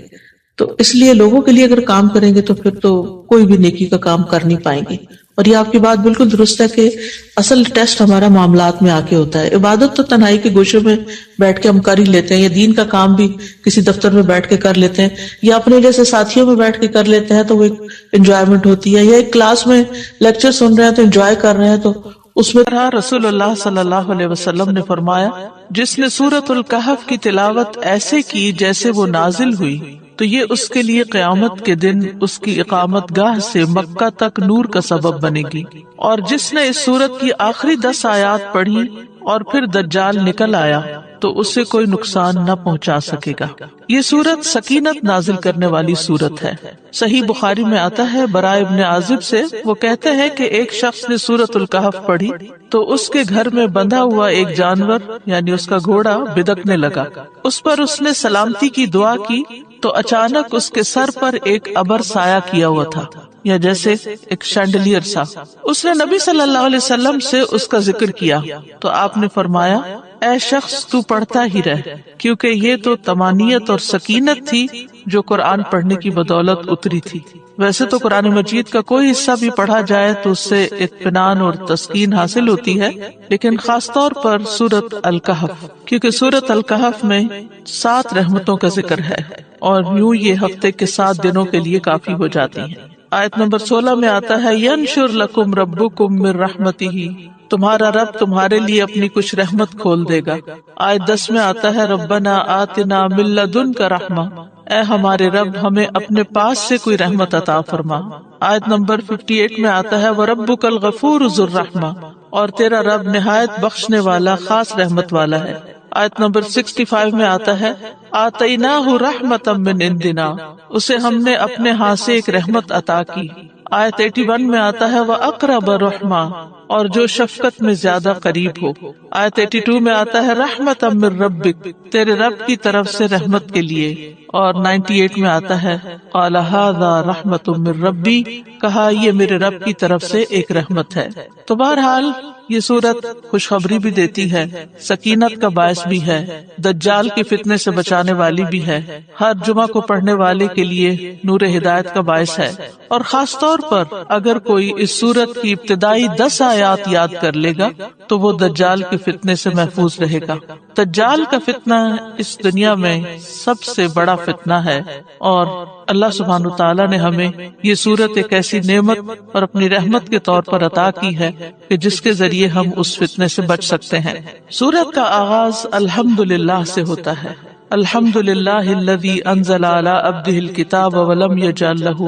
تو اس لیے لوگوں کے لیے اگر کام کریں گے تو پھر تو کوئی بھی نیکی کا کام کر نہیں پائیں گے۔ اور یہ آپ کی بات بالکل درست ہے کہ اصل ٹیسٹ ہمارا معاملات میں آ کے ہوتا ہے۔ عبادت تو تنہائی کے گوشے میں بیٹھ کے ہم کر ہی لیتے ہیں، یا دین کا کام بھی کسی دفتر میں بیٹھ کے کر لیتے ہیں، یا اپنے جیسے ساتھیوں میں بیٹھ کے کر لیتے ہیں تو وہ ایک انجوائمنٹ ہوتی ہے، یا ایک کلاس میں لیکچر سن رہے ہیں تو انجوائے کر رہے ہیں۔ تو اس میں رسول اللہ صلی اللہ علیہ وسلم نے فرمایا، جس نے سورۃ الکہف کی تلاوت ایسے کی جیسے وہ نازل ہوئی تو یہ اس کے لیے قیامت کے دن اس کی اقامت گاہ سے مکہ تک نور کا سبب بنے گی۔ اور جس نے اس سورت کی آخری 10 آیات پڑھی اور پھر دجال نکل آیا تو اسے کوئی نقصان نہ پہنچا سکے گا۔ یہ سورت سکینت نازل کرنے والی سورت ہے۔ صحیح بخاری میں آتا ہے براء ابن عازب سے، وہ کہتے ہیں کہ ایک شخص نے سورت الکہف پڑھی تو اس کے گھر میں بندھا ہوا ایک جانور یعنی اس کا گھوڑا بدکنے لگا۔ اس پر اس نے سلامتی کی دعا کی تو اچانک اس کے سر پر ایک ابر سایہ کیا ہوا تھا، یا جیسے ایک شینڈلیئر سا۔ اس نے نبی صلی اللہ علیہ وسلم سے اس کا ذکر کیا تو آپ نے فرمایا، اے شخص تو پڑھتا ہی رہ، کیونکہ یہ تو طمانینت اور سکینت تھی جو قرآن پڑھنے کی بدولت اتری تھی۔ ویسے تو قرآن مجید کا کوئی حصہ بھی پڑھا جائے تو اس سے اطمینان اور تسکین حاصل ہوتی ہے، لیکن خاص طور پر سورت الکہف، کیونکہ سورت الکہف میں 7 رحمتوں کا ذکر ہے اور یوں یہ ہفتے کے 7 دنوں کے لیے کافی ہو جاتی ہیں۔ آیت نمبر 16 میں آتا ہے، ینشر لکم ربکم من رحمتہ، تمہارا رب تمہارے لیے اپنی کچھ رحمت کھول دے گا۔ آیت 10 میں آتا ہے، ربنا آتنا من لدنک رحمہ، اے ہمارے رب ہمیں اپنے پاس سے کوئی رحمت عطا فرما۔ آیت نمبر 58 میں آتا ہے، وَرَبُّكَ الْغَفُورُ ذُو الرَّحْمَةِ، اور تیرا رب نہایت بخشنے والا خاص رحمت والا ہے۔ آیت نمبر 65 میں آتا ہے، آتَيْنَاهُ رَحْمَةً مِّنْ عِنْدِنَا، اسے ہم نے اپنے ہاں سے ایک رحمت عطا کی۔ آیت 81 میں آتا ہے، وَأَقْرَبَ رَحْمَةً، اور جو شفقت میں زیادہ قریب ہو۔ آیت 82 میں آتا ہے، رحمةً مِّن رَبِّكَ، تیرے رب کی طرف سے رحمت کے لیے۔ اور 98 میں آتا ہے، قَالَ هَذَا رَحْمَةٌ مِّن رَبِّي، کہا یہ میرے رب کی طرف سے ایک رحمت ہے۔ تو بہرحال یہ سورت خوشخبری بھی دیتی ہے، سکینت کا باعث بھی ہے، دجال کے فتنے سے بچانے والی بھی ہے، ہر جمعہ کو پڑھنے والے کے لیے نور ہدایت کا باعث ہے، اور خاص طور پر اگر کوئی اس سورت کی ابتدائی 10 آیات یاد کر لے گا تو وہ دجال کے فتنے سے محفوظ رہے گا۔ دجال کا فتنہ اس دنیا میں سب سے بڑا فتنہ ہے، اور اللہ سبحانہ تعالیٰ نے ہمیں یہ سورت ایک ایسی نعمت اور اپنی رحمت کے طور پر عطا کی ہے کہ جس کے ذریعے ہم اس فتنے سے بچ سکتے ہیں۔ سورت کا آغاز الحمدللہ سے ہوتا ہے، الحمدللہ الذی انزل علی عبدہ الکتاب ولم یجعل لہ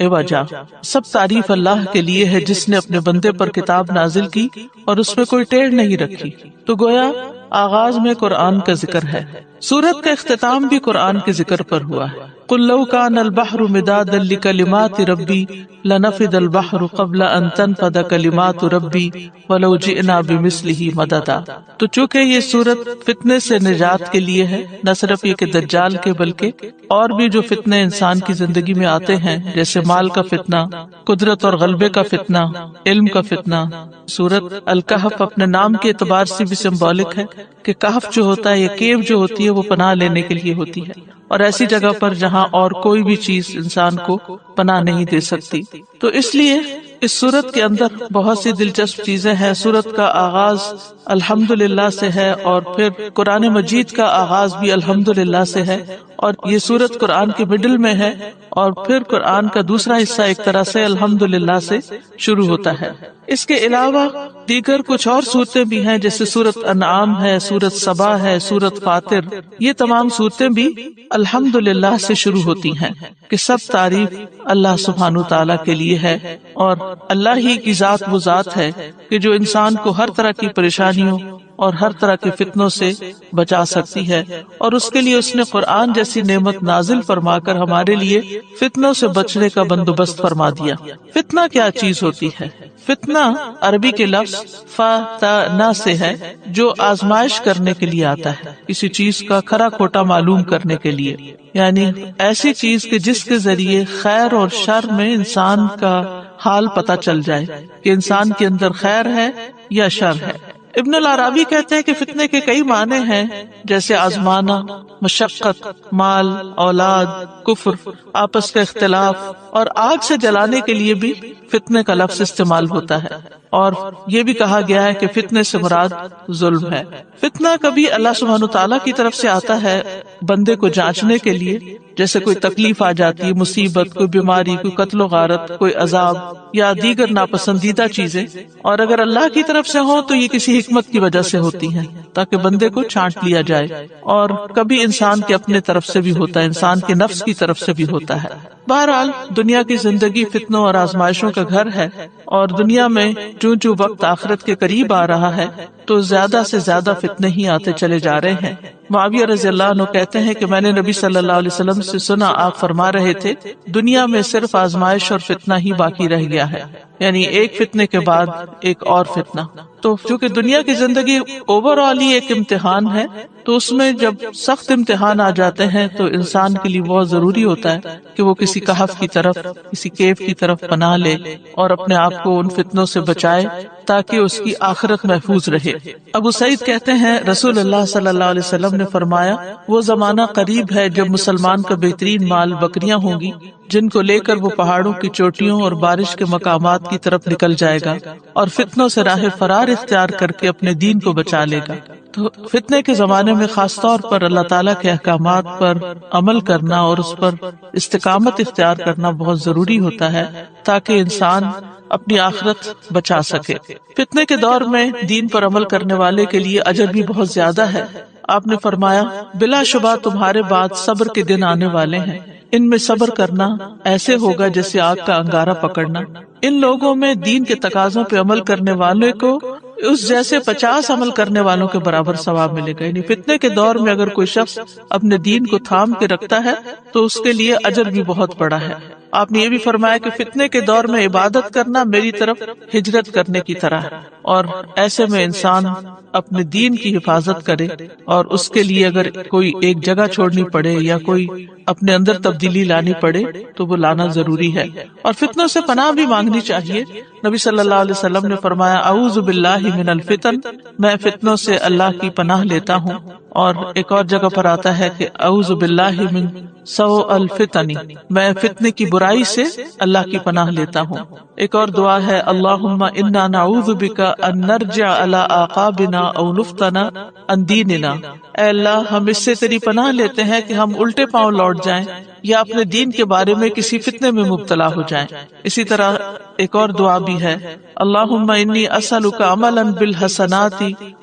عوجا، سب تعریف اللہ کے لیے ہے جس نے اپنے بندے پر کتاب نازل کی اور اس میں کوئی ٹیڑھ نہیں رکھی۔ تو گویا آغاز میں قرآن کا ذکر ہے، سورت کا اختتام بھی قرآن کے ذکر پر ہوا ہے۔ قل لو کان البحر مدادا لکلمات ربی لنفد البحر قبل ان تنفد کلمات ربی ولو جئنا بمثلہ مددا۔ تو چونکہ یہ سورت فتنے سے نجات کے لیے ہے، نہ صرف یہ کہ دجال کے بلکہ اور بھی جو فتنے انسان کی زندگی میں آتے ہیں، جیسے مال کا فتنہ، قدرت اور غلبے کا فتنہ، علم کا فتنہ۔ سورت الکہف اپنے نام کے اعتبار سے بھی سمبولک ہے کہ کہف جو ہوتا ہے، یہ کیو جو ہوتی ہے، وہ پناہ لینے کے لیے ہوتی ہے، اور ایسی جگہ پر جہاں اور کوئی بھی چیز انسان کو پناہ نہیں دے سکتی۔ تو اس لیے اس سورت کے اندر بہت سی دلچسپ چیزیں ہیں۔ سورت کا آغاز الحمدللہ سے ہے، اور پھر قرآن مجید کا آغاز بھی الحمدللہ سے ہے، اور یہ سورت قرآن کے مڈل میں ہے، اور پھر قرآن کا دوسرا حصہ ایک طرح سے الحمدللہ سے شروع ہوتا ہے۔ اس کے علاوہ دیگر کچھ اور صورتیں بھی ہیں، جیسے سورت انعام ہے، سورت سبا ہے، سورت فاطر، یہ تمام صورتیں بھی الحمدللہ سے شروع ہوتی ہیں کہ سب تعریف اللہ سبحانہ تعالیٰ کے لیے ہے، اور اللہ ہی کی ذات وہ ذات ہے کہ جو انسان کو ہر طرح کی پریشانیوں اور ہر طرح کے فتنوں سے بچا سکتی ہے، اور اس کے لیے اس نے قرآن جیسی نعمت نازل فرما کر ہمارے لیے فتنوں سے بچنے کا بندوبست فرما دیا۔ فتنہ کیا چیز ہوتی ہے؟ فتنہ عربی کے لفظ فتنہ سے ہے، جو آزمائش کرنے کے لیے آتا ہے، کسی چیز کا کھرا کھوٹا معلوم کرنے کے لیے، یعنی ایسی چیز کہ جس کے ذریعے خیر اور شر میں انسان کا حال پتہ چل جائے کہ انسان کے اندر خیر ہے یا شر ہے۔ ابن العربی کہتے ہیں کہ فتنے کے کئی معنی ہیں، جیسے آزمانا، مشقت، مال، اولاد، کفر، آپس کا اختلاف، اور آگ سے جلانے کے لیے بھی فتنے کا لفظ استعمال ہوتا ہے، اور یہ بھی کہا گیا ہے کہ فتنے سے مراد ظلم ہے۔ فتنہ کبھی اللہ سبحانہ تعالیٰ کی طرف سے آتا ہے بندے کو جانچنے کے لیے، جیسے کوئی تکلیف آ جاتی ہے، مصیبت، کوئی بیماری، کوئی قتل و غارت، کوئی عذاب یا دیگر ناپسندیدہ چیزیں، اور اگر اللہ کی طرف سے ہوں تو یہ کسی حکمت کی وجہ سے ہوتی ہیں تاکہ بندے کو چھانٹ لیا جائے، اور کبھی انسان کے اپنے طرف سے بھی ہوتا ہے، انسان کے نفس کی طرف سے بھی ہوتا ہے۔ بہرحال دنیا کی زندگی فتنوں اور آزمائشوں کا گھر ہے، اور دنیا میں جو وقت آخرت کے قریب آ رہا ہے تو زیادہ سے زیادہ فتنے ہی آتے چلے جا رہے ہیں۔ معاویہ رضی اللہ عنہ کہتے ہیں کہ میں نے نبی صلی اللہ علیہ وسلم سے سنا، آپ فرما رہے تھے دنیا میں صرف آزمائش اور فتنہ ہی باقی رہ گیا ہے، یعنی ایک فتنے کے بعد ایک اور فتنہ۔ تو چونکہ دنیا کی زندگی اوور آل ہی ایک امتحان ہے، تو اس میں جب سخت امتحان آ جاتے ہیں تو انسان کے لیے بہت ضروری ہوتا ہے کہ وہ کسی کہف کی طرف، کسی کیف کی طرف پناہ لے اور اپنے آپ کو ان فتنوں سے بچائے تاکہ اس کی آخرت محفوظ رہے۔ ابو سعید کہتے ہیں رسول اللہ صلی اللہ علیہ وسلم نے فرمایا، وہ زمانہ قریب ہے جب مسلمان کا بہترین مال بکریاں ہوں گی جن کو لے کر وہ پہاڑوں کی چوٹیوں اور بارش کے مقامات کی طرف نکل جائے گا اور فتنوں سے راہ فرار اختیار کر کے اپنے دین کو بچا لے گا۔ تو فتنے کے زمانے میں خاص طور پر اللہ تعالیٰ کے احکامات پر عمل کرنا اور اس پر استقامت اختیار کرنا بہت ضروری ہوتا ہے تاکہ انسان اپنی آخرت بچا سکے۔ فتنے کے دور میں دین پر عمل کرنے والے کے لیے اجر بھی بہت زیادہ ہے۔ آپ نے فرمایا، بلا شبہ تمہارے بعد صبر کے دن آنے والے ہیں، ان میں صبر کرنا ایسے ہوگا جیسے آگ کا انگارہ پکڑنا۔ ان لوگوں میں دین کے تقاضوں پہ عمل کرنے والے کو اس جیسے 50 عمل کرنے والوں کے برابر ثواب ملے گا۔ یعنی فتنے کے دور میں اگر کوئی شخص اپنے دین کو تھام کے رکھتا ہے تو اس کے لیے اجر بھی بہت بڑا ہے۔ آپ نے یہ بھی فرمایا کہ فتنے کے دور میں عبادت کرنا میری طرف ہجرت کرنے کی طرح ہے، اور ایسے میں انسان اپنے دین کی حفاظت کرے، اور اس کے لیے اگر کوئی ایک جگہ چھوڑنی پڑے یا کوئی اپنے اندر تبدیلی لانی پڑے تو وہ لانا ضروری ہے۔ اور فتنوں سے پناہ بھی مانگنی چاہیے۔ نبی صلی اللہ علیہ وسلم نے فرمایا، اعوذ باللہ من الفتن، میں فتنوں سے اللہ کی پناہ لیتا ہوں۔ اور ایک اور جگہ پر آتا ہے کہ اعوذ باللہ من سوء الفتن، میں فتنے کی برائی سے اللہ کی پناہ لیتا ہوں۔ ایک اور دعا ہے، اللہم انا نعوذ بک ان نرجع علی اعقابنا او نفتن عن دیننا، اے اللہ ہم اس سے تیری پناہ لیتے ہیں کہ ہم الٹے پاؤں لوٹ جائیں یا اپنے دین کے بارے میں کسی فتنے میں مبتلا ہو جائیں۔ اسی طرح ایک اور دعا بھی ہے، اللہم انی اسألک عملا بالحسنات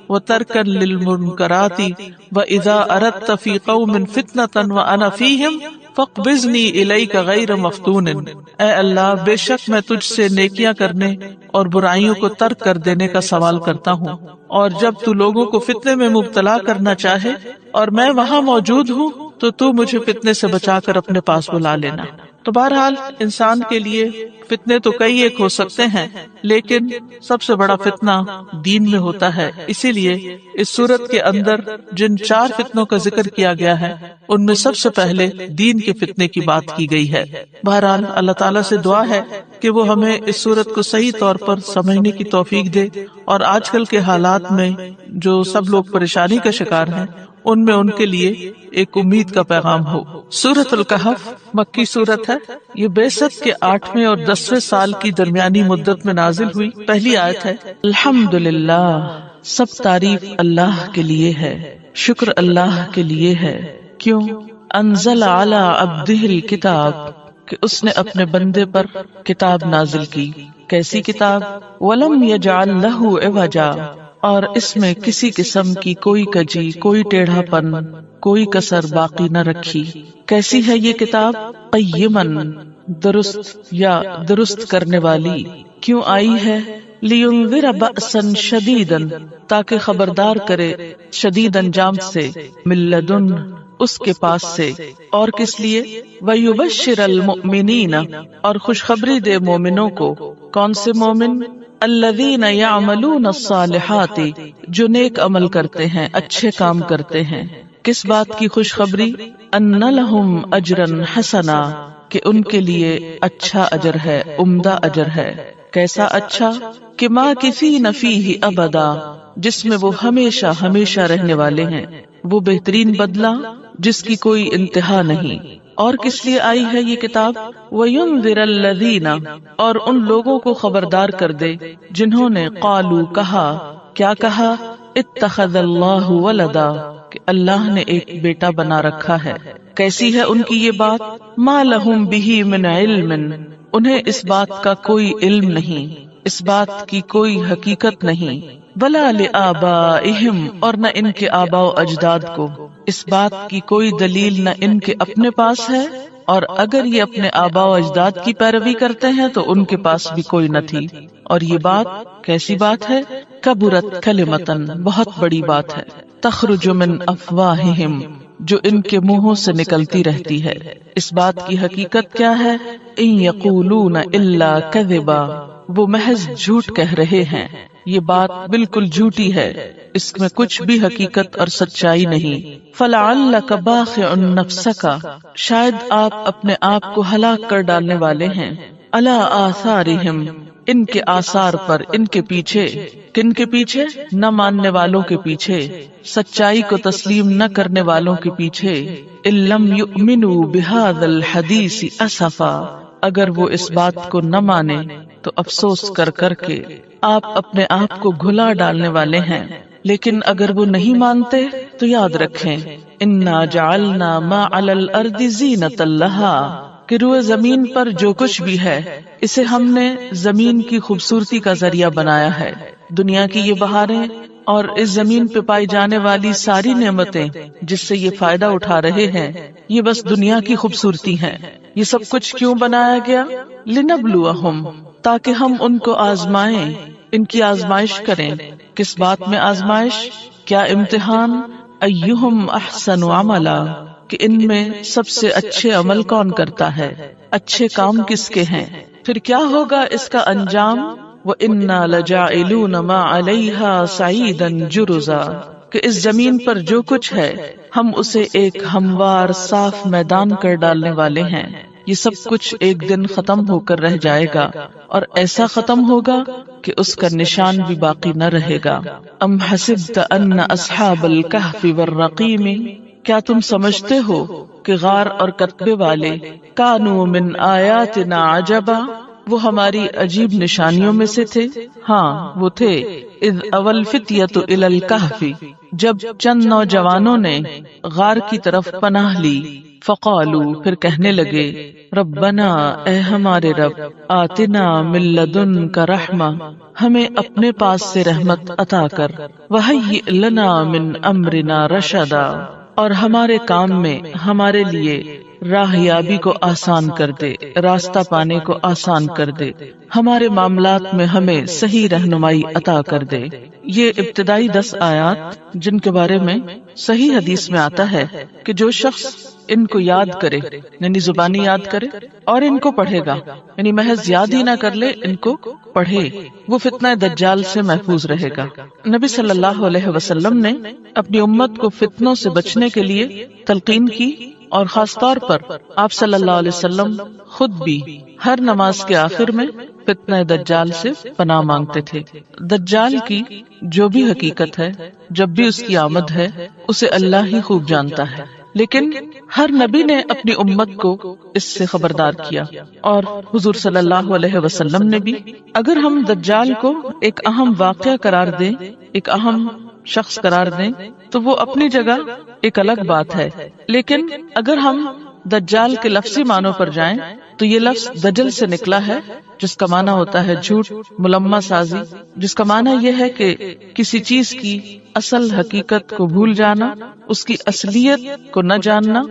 وترکا للمنکرات واذا اردت فی قوم فتنة وانا فیہم فاقبضنی الیک غیر مفتون، اے اللہ بے شک میں تجھ سے نیکیاں کرنے اور برائیوں کو ترک کر دینے کا سوال کرتا ہوں، اور جب تو لوگوں کو فتنے میں مبتلا کرنا چاہے اور میں وہاں موجود ہوں تو مجھے فتنے سے بچا کر اپنے پاس بلا لینا۔ تو بہرحال انسان کے لیے فتنے تو کئی ایک ہو سکتے ہیں، لیکن سب سے بڑا فتنہ دین میں ہوتا ہے۔ اسی لیے اس سورت کے اندر جن 4 فتنوں کا ذکر کیا گیا ہے ان میں سب سے پہلے دین کے فتنے کی بات کی گئی ہے۔ بہرحال اللہ تعالیٰ سے دعا ہے کہ وہ ہمیں اس سورت کو صحیح طور پر سمجھنے کی توفیق دے، اور آج کل کے حالات میں جو سب لوگ پریشانی کا شکار ہیں ان میں ان کے لیے ایک امید کا پیغام ہو۔ سورۃ الکہف مکی سورت ہے، یہ بعثت کے 8ویں اور 10ویں سال کی درمیانی مدت میں نازل ہوئی۔ پہلی آیت ہے، الحمدللہ، سب تعریف اللہ کے لیے ہے، شکر اللہ کے لیے ہے۔ کیوں؟ انزل علی عبدہ الکتاب، کہ اس نے اپنے بندے پر کتاب نازل کی۔ کیسی کتاب؟ ولم یجعل لہ عوجا، اور اس میں کسی قسم کی کوئی کجی، کوئی ٹیڑھا پن، کوئی کسر باقی نہ رکھی۔ کیسی ہے یہ کتاب؟ قیمن، درست یا درست کرنے والی۔ کیوں آئی ہے؟ لینذر بأسا شدیدا، تاکہ خبردار کرے شدید انجام سے، من لدن، اس کے پاس سے۔ اور کس لیے؟ وَيُبَشِّرَ الْمُؤْمِنِينَ، اور خوشخبری دے مومنوں کو۔ کون سے مومن؟ الذین یعملون الصالحات، جو نیک عمل کرتے ہیں، اچھے کام کرتے ہیں۔ کس بات کی خوشخبری؟ ان لہم اجرا حسنا، کہ ان کے لیے اچھا اجر ہے، عمدہ اجر ہے۔ کیسا اچھا؟ کہ ماکثین فیہ ابدا، جس میں وہ ہمیشہ ہمیشہ رہنے والے ہیں۔ وہ بہترین بدلہ جس کی کوئی انتہا نہیں۔ اور کس لیے آئی ہے یہ کتاب؟ وَيُنذِرَ الَّذِينَ، اور ان لوگوں کو خبردار کر دے جنہوں نے قالوا، کہا، کیا کہا؟ اتخذ اللہ ولدا، کہ اللہ نے ایک بیٹا بنا رکھا ہے۔ کیسی ہے ان کی یہ بات؟ ما لہم بہ من علم، انہیں اس بات کا کوئی علم نہیں، اس بات کی کوئی حقیقت نہیں، ولا لآبائہم، اور نہ ان کے آباء و اجداد کو اس بات کی کوئی دلیل نہ ان کے اپنے پاس ہے، اور اگر یہ اپنے آباء و اجداد کی پیروی کرتے ہیں تو ان کے پاس بھی کوئی نہ تھی۔ اور یہ بات کیسی بات ہے؟ کبرت کلمتن، بہت بڑی بات ہے، تخرج من افواہہم، جو ان کے منہوں سے نکلتی رہتی ہے۔ اس بات کی حقیقت کیا ہے؟ ان یقولون الا کذبا، وہ محض جھوٹ کہہ رہے ہیں، یہ بات بالکل جھوٹی ہے، اس میں کچھ بھی حقیقت اور سچائی نہیں۔ فلعلک باخع نفسک، شاید آپ اپنے آپ کو ہلاک کر ڈالنے والے ہیں، علی آثارہم، ان کے آثار پر، ان کے پیچھے۔ کن کے پیچھے؟ نہ ماننے والوں کے پیچھے، سچائی کو تسلیم نہ کرنے والوں کے پیچھے۔ ان لم یؤمنوا بہذا الحدیث اسفا، اگر وہ اس بات کو نہ مانے تو افسوس کر کر کے آپ اپنے آپ کو گھلا ڈالنے والے ہیں، لیکن اگر وہ نہیں مانتے تو یاد رکھیں، انا جعلنا ما علی الارض زینۃ لہا، کہ روئے زمین پر جو کچھ بھی ہے اسے ہم نے زمین کی خوبصورتی کا ذریعہ بنایا ہے۔ دنیا کی یہ بہاریں اور اس زمین پہ پائی جانے والی ساری نعمتیں جس سے یہ فائدہ اٹھا رہے ہیں، یہ بس دنیا کی خوبصورتی ہیں۔ یہ سب کچھ کیوں بنایا گیا؟ لنبلوہم، تاکہ ہم ان کو آزمائیں، ان کی آزمائش کریں۔ کس بات میں آزمائش؟ کیا امتحان؟ ایہم احسن عملا، کہ ان میں سب سے اچھے عمل کون کرتا ہے، اچھے کام کس کے ہیں۔ پھر کیا ہوگا اس کا انجام؟ وَإِنَّا لَجَاعِلُونَ مَا عَلَيْهَا صَعِيدًا جُرُزًا، کہ اس زمین پر جو کچھ ہے ہم اسے ایک ہموار صاف میدان کر ڈالنے والے ہیں۔ یہ سب کچھ ایک دن ختم ہو کر رہ جائے گا، اور ایسا ختم ہوگا کہ اس کا نشان بھی باقی نہ رہے گا۔ ام حسبت ان اصحاب الکہف والرقیم، کیا تم سمجھتے ہو کہ غار اور کتبے والے کانوا من آیاتنا عجبا، وہ ہماری عجیب نشانیوں میں سے تھے؟ ہاں وہ تھے۔ اذ اول فتیۃ الی الکہف، جب چند نوجوانوں نے غار کی طرف پناہ لی، فقالو، پھر کہنے لگے، ربنا، اے ہمارے رب، آتنا من لدنک رحمہ، ہمیں اپنے پاس سے رحمت عطا کر، وہیئ لنا من امرنا رشدا، اور ہمارے کام میں ہمارے لیے راہیابی کو آسان کر دے، راستہ پانے کو آسان کر دے، ہمارے معاملات میں ہمیں صحیح رہنمائی عطا کر دے۔ یہ ابتدائی 10 آیات جن کے بارے میں صحیح حدیث میں آتا ہے کہ جو شخص ان کو یاد کرے، یعنی زبانی یاد کرے، اور ان کو پڑھے گا، یعنی محض یاد ہی نہ کر لے، ان کو پڑھے، وہ فتنہ دجال سے محفوظ رہے گا۔ نبی صلی اللہ علیہ وسلم نے اپنی امت کو فتنوں سے بچنے کے لیے تلقین کی، اور خاص طور پر آپ صلی اللہ علیہ وسلم خود بھی ہر نماز کے آخر میں فتنہ دجال سے پناہ مانگتے تھے۔ دجال کی جو بھی حقیقت ہے، جب بھی اس کی آمد ہے، اسے اللہ ہی خوب جانتا ہے، لیکن ہر نبی نے اپنی امت کو اس سے خبردار کیا، اور حضور صلی اللہ علیہ وسلم نے بھی۔ اگر ہم دجال کو ایک اہم واقعہ قرار دیں، ایک اہم شخص قرار دیں، تو وہ اپنی جگہ ایک الگ بات ہے، لیکن اگر ہم دجال کے لفظی معنوں پر جائیں تو یہ لفظ دجل سے نکلا ہے، جس کا معنی ہوتا ہے جھوٹ، ملمہ سازی، جس کا معنی یہ ہے کہ کسی چیز کی اصل حقیقت کو بھول جانا، اس کی اصلیت کو نہ جاننا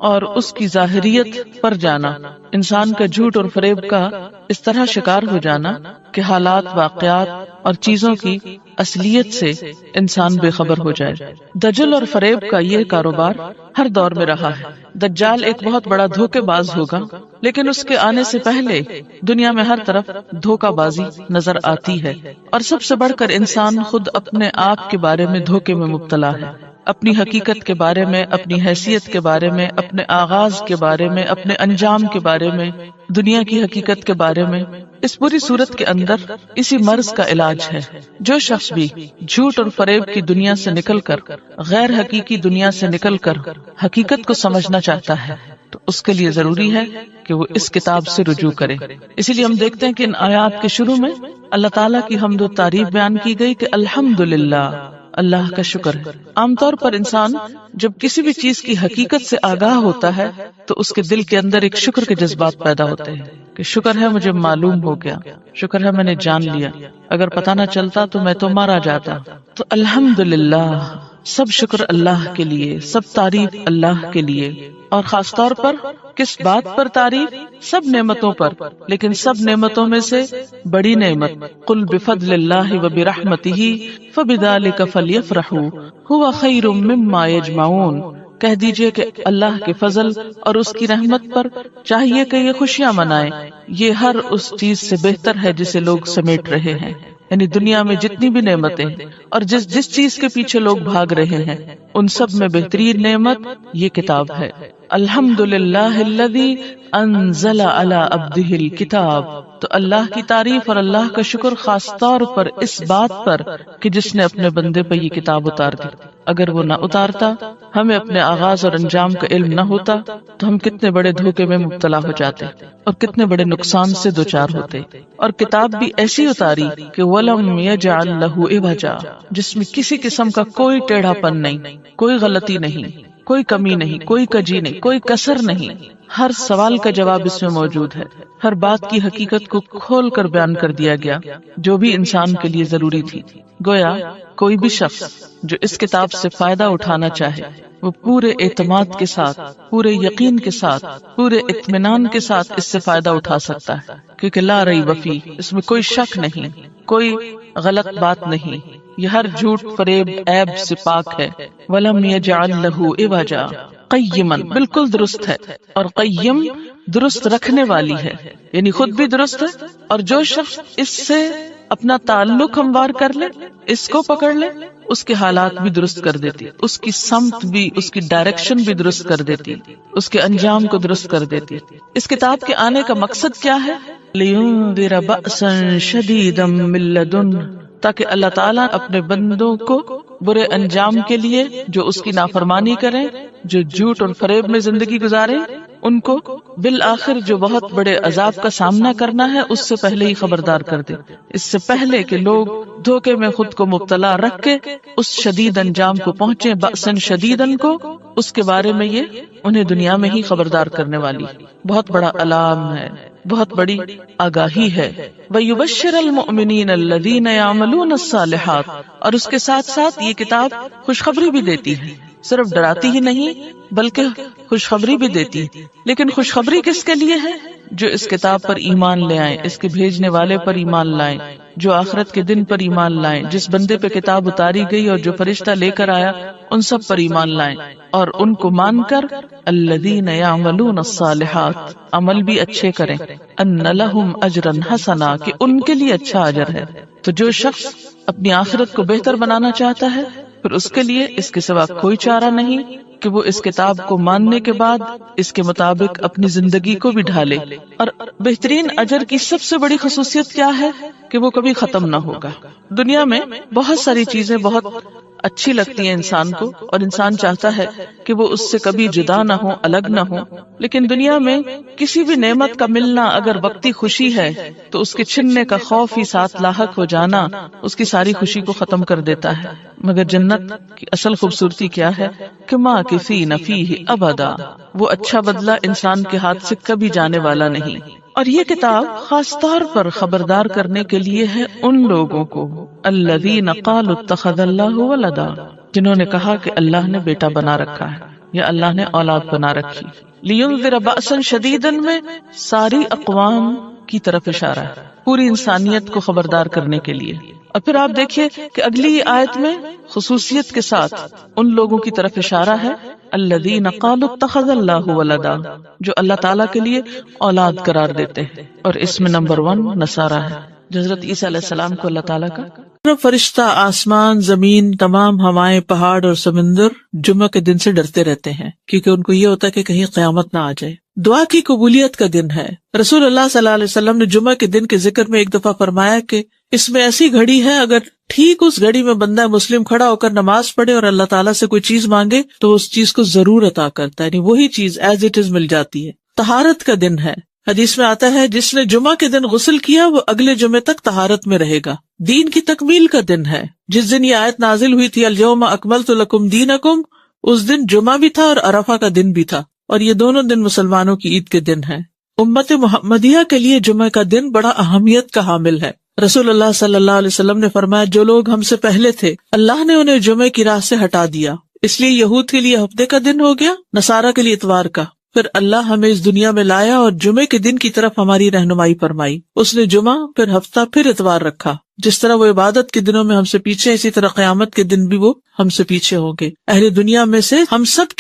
اور اس کی ظاہریت پر جانا۔ انسان کا جھوٹ اور فریب کا اس طرح شکار ہو جانا کہ حالات، واقعات اور چیزوں کی اصلیت سے انسان بے خبر ہو جائے۔ دجل اور فریب کا یہ کاروبار ہر دور میں رہا ہے۔ دجال ایک بہت بڑا دھوکے باز ہوگا، لیکن اس کے آنے سے پہلے دنیا میں ہر طرف دھوکہ بازی نظر آتی ہے، اور سب سے بڑھ کر انسان خود اپنے آپ کے بارے میں دھوکے میں مبتلا ہے، اپنی حقیقت کے بارے میں، اپنی حیثیت کے بارے میں، اپنے آغاز کے بارے میں، اپنے انجام کے بارے میں، دنیا کی حقیقت کے بارے میں۔ اس پوری صورت کے اندر اسی مرض کا علاج ہے۔ جو شخص بھی جھوٹ اور فریب کی دنیا سے نکل کر، غیر حقیقی دنیا سے نکل کر حقیقت کو سمجھنا چاہتا ہے، تو اس کے لیے ضروری ہے کہ وہ اس کتاب سے رجوع کرے۔ اسی لیے ہم دیکھتے ہیں کہ ان آیات کے شروع میں اللہ تعالیٰ کی حمد و تعریف بیان کی گئی کہ الحمدللہ، اللہ کا شکر ہے۔ عام طور پر انسان جب کسی بھی چیز کی حقیقت سے آگاہ ہوتا ہے تو اس کے دل کے اندر ایک شکر کے جذبات پیدا ہوتے ہیں کہ شکر ہے مجھے معلوم ہو گیا، شکر ہے میں نے جان لیا، اگر پتہ نہ چلتا تو میں تو مارا جاتا۔ تو الحمدللہ، سب شکر اللہ کے لیے، سب تعریف اللہ کے لیے، اور خاص طور پر کس بات پر تعریف؟ سب نعمتوں پر، لیکن سب نعمتوں میں سے بڑی نعمت قل بفضل اللہ وبرحمتہ فبذلک فلیفرحوا ھو خیر مما یجمعون، کہہ دیجئے کہ اللہ کے فضل اور اس کی رحمت پر چاہیے کہ یہ خوشیاں منائیں، یہ ہر اس چیز سے بہتر ہے جسے لوگ سمیٹ رہے ہیں۔ یعنی دنیا میں جتنی بھی نعمتیں اور جس چیز کے پیچھے لوگ بھاگ رہے ہیں، ان سب میں بہترین نعمت یہ کتاب ہے۔ الحمدللہ الذی انزل علی عبدہ الکتاب، تو اللہ کی تعریف اور اللہ کا شکر خاص طور پر اس بات پر کہ جس نے اپنے بندے پر یہ کتاب اتار دی۔ اگر وہ نہ اتارتا، ہمیں اپنے آغاز اور انجام کا علم نہ ہوتا، تو ہم کتنے بڑے دھوکے میں مبتلا ہو جاتے اور کتنے بڑے نقصان سے دوچار ہوتے۔ اور کتاب بھی ایسی اتاری کہ وَلَمْ يَجْعَلْ لَهُ عِوَجًا، جس میں کسی قسم کا کوئی ٹیڑھا پن نہیں، کوئی غلطی نہیں، کوئی کمی نہیں، کوئی کجی نہیں، کوئی کسر نہیں۔ ہر سوال کا جواب اس میں موجود ہے، ہر بات کی حقیقت کو کھول کر بیان کر دیا گیا جو بھی انسان کے لیے ضروری تھی۔ گویا کوئی بھی شخص جو اس کتاب سے فائدہ اٹھانا چاہے وہ پورے اعتماد کے ساتھ، پورے یقین کے ساتھ، پورے اطمینان کے ساتھ اس سے فائدہ اٹھا سکتا ہے، کیونکہ لا ریب فیہ، اس میں کوئی شک نہیں، کوئی غلط بات نہیں، یہ ہر جھوٹ، فریب، عیب سے پاک ہے۔ وَلَمْ يَجْعَلْ لَهُ عِوَجًا، قیماً، بالکل درست ہے، اور قیم درست رکھنے والی ہے، یعنی خود بھی درست ہے، اور جو شخص اس سے اپنا تعلق ہموار کر لے، اس کو پکڑ لے، اس کے حالات بھی درست کر دیتی، اس کی سمت بھی، اس کی ڈائریکشن بھی درست کر دیتی، اس کے انجام کو درست کر دیتی۔ اس کتاب کے آنے کا مقصد کیا ہے؟ لِيُنذِرَ بَأْسًا شَدِيدًا مِّن لَّدُنْهُ، تاکہ اللہ تعالیٰ اپنے بندوں کو برے انجام کے لیے جو اس کی نافرمانی کریں، جو جھوٹ اور فریب میں زندگی گزاریں، ان کو بالآخر جو بہت بڑے عذاب کا سامنا کرنا ہے اس سے پہلے ہی خبردار کر دے، اس سے پہلے کہ لوگ دھوکے میں خود کو مبتلا رکھ کے اس شدید انجام کو پہنچے، بأسن شدیدن کو، اس کے بارے میں یہ انہیں دنیا میں ہی خبردار کرنے والی بہت بڑا الارم ہے، بہت بڑی آگاہی ہے۔ وَيُبَشِّرَ الْمُؤْمِنِينَ الَّذِينَ يَعْمَلُونَ الصَّالِحَاتِ، اور اس کے ساتھ ساتھ یہ کتاب خوشخبری بھی دیتی ہے، صرف ڈراتی ہی نہیں بلکہ خوشخبری بھی دیتی۔ لیکن خوشخبری کس کے لیے ہے؟ جو اس کتاب پر ایمان لے آئیں، اس کے بھیجنے والے پر ایمان لائیں، جو آخرت کے دن پر ایمان لائیں، جس بندے پہ کتاب اتاری گئی اور جو فرشتہ لے کر آیا ان سب پر ایمان لائیں، اور ان کو مان کر الذین یعملون الصالحات، عمل بھی اچھے کریں، ان لہم اجرا حسنا، کہ ان کے لیے اچھا اجر ہے۔ تو جو شخص اپنی آخرت کو بہتر بنانا چاہتا ہے پھر اس کے لیے اس کے سوا کوئی چارہ نہیں کہ وہ اس کتاب کو ماننے کے بعد اس کے مطابق اپنی زندگی کو بھی ڈھالے۔ اور بہترین اجر کی سب سے بڑی خصوصیت کیا ہے؟ کہ وہ کبھی ختم نہ ہوگا۔ دنیا میں بہت ساری چیزیں بہت اچھی لگتی ہیں انسان کو، اور انسان چاہتا ہے کہ وہ اس سے کبھی جدا نہ ہو، الگ نہ ہو، لیکن دنیا میں کسی بھی نعمت کا ملنا اگر وقتی خوشی ہے تو اس کے چھننے کا خوف ہی ساتھ لاحق ہو جانا اس کی ساری خوشی کو ختم کر دیتا ہے۔ مگر جنت کی اصل خوبصورتی کیا ہے؟ کہ ماکثین فیہ ابدا، وہ اچھا بدلہ انسان کے ہاتھ سے کبھی جانے والا نہیں۔ اور یہ کتاب خاص طور پر خبردار کرنے کے لیے ہے ان لوگوں کو الذین قالوا اتخذ اللہ ولدا، جنہوں نے کہا کہ اللہ نے بیٹا بنا رکھا ہے یا اللہ نے اولاد بنا رکھی۔ لینذر بأسا شدیدا میں ساری اقوام کی طرف اشارہ ہے، پوری انسانیت کو خبردار کرنے کے لیے۔ اور پھر آپ دیکھیے کہ اگلی آیت میں خصوصیت کے ساتھ ان لوگوں کی طرف اشارہ ہے الذین قالوا اتخذ اللہ ولدا، جو اللہ تعالیٰ کے لیے اولاد قرار دیتے ہیں، اور اس میں نمبر 1 نصارہ ہے۔ حضرت عیسیٰ علیہ السلام کو اللہ تعالیٰ کا فرشتہ، آسمان، زمین، تمام ہوائیں، پہاڑ اور سمندر جمعہ کے دن سے ڈرتے رہتے ہیں، کیونکہ ان کو یہ ہوتا ہے کہ کہیں قیامت نہ آ جائے۔ دعا کی قبولیت کا دن ہے۔ رسول اللہ صلی اللہ علیہ وسلم نے جمعہ کے دن کے ذکر میں ایک دفعہ فرمایا کہ اس میں ایسی گھڑی ہے، اگر ٹھیک اس گھڑی میں بندہ مسلم کھڑا ہو کر نماز پڑھے اور اللہ تعالیٰ سے کوئی چیز مانگے تو اس چیز کو ضرور عطا کرتا ہے، یعنی وہی چیز ایز اٹ از مل جاتی ہے۔ طہارت کا دن ہے، حدیث میں آتا ہے جس نے جمعہ کے دن غسل کیا وہ اگلے جمعے تک طہارت میں رہے گا. دین کی تکمیل کا دن ہے. جس دن یہ آیت نازل ہوئی تھی الیوم اکملت لکم دینکم، اس دن جمعہ بھی تھا اور عرفہ کا دن بھی تھا، اور یہ دونوں دن مسلمانوں کی عید کے دن ہیں. امت محمدیہ کے لیے جمعہ کا دن بڑا اہمیت کا حامل ہے. رسول اللہ صلی اللہ علیہ وسلم نے فرمایا جو لوگ ہم سے پہلے تھے اللہ نے انہیں جمعے کی راہ سے ہٹا دیا، اس لیے یہود کے لیے ہفتے کا دن ہو گیا، نصارہ کے لیے اتوار کا. پھر اللہ ہمیں اس دنیا میں لایا اور جمعے کے دن کی طرف ہماری رہنمائی فرمائی. اس نے جمعہ، پھر ہفتہ، پھر اتوار رکھا. جس طرح وہ عبادت کے دنوں میں ہم سے پیچھے، اسی طرح قیامت کے دن بھی وہ ہم سے پیچھے ہوں گے. اہل دنیا میں سے ہم سب کے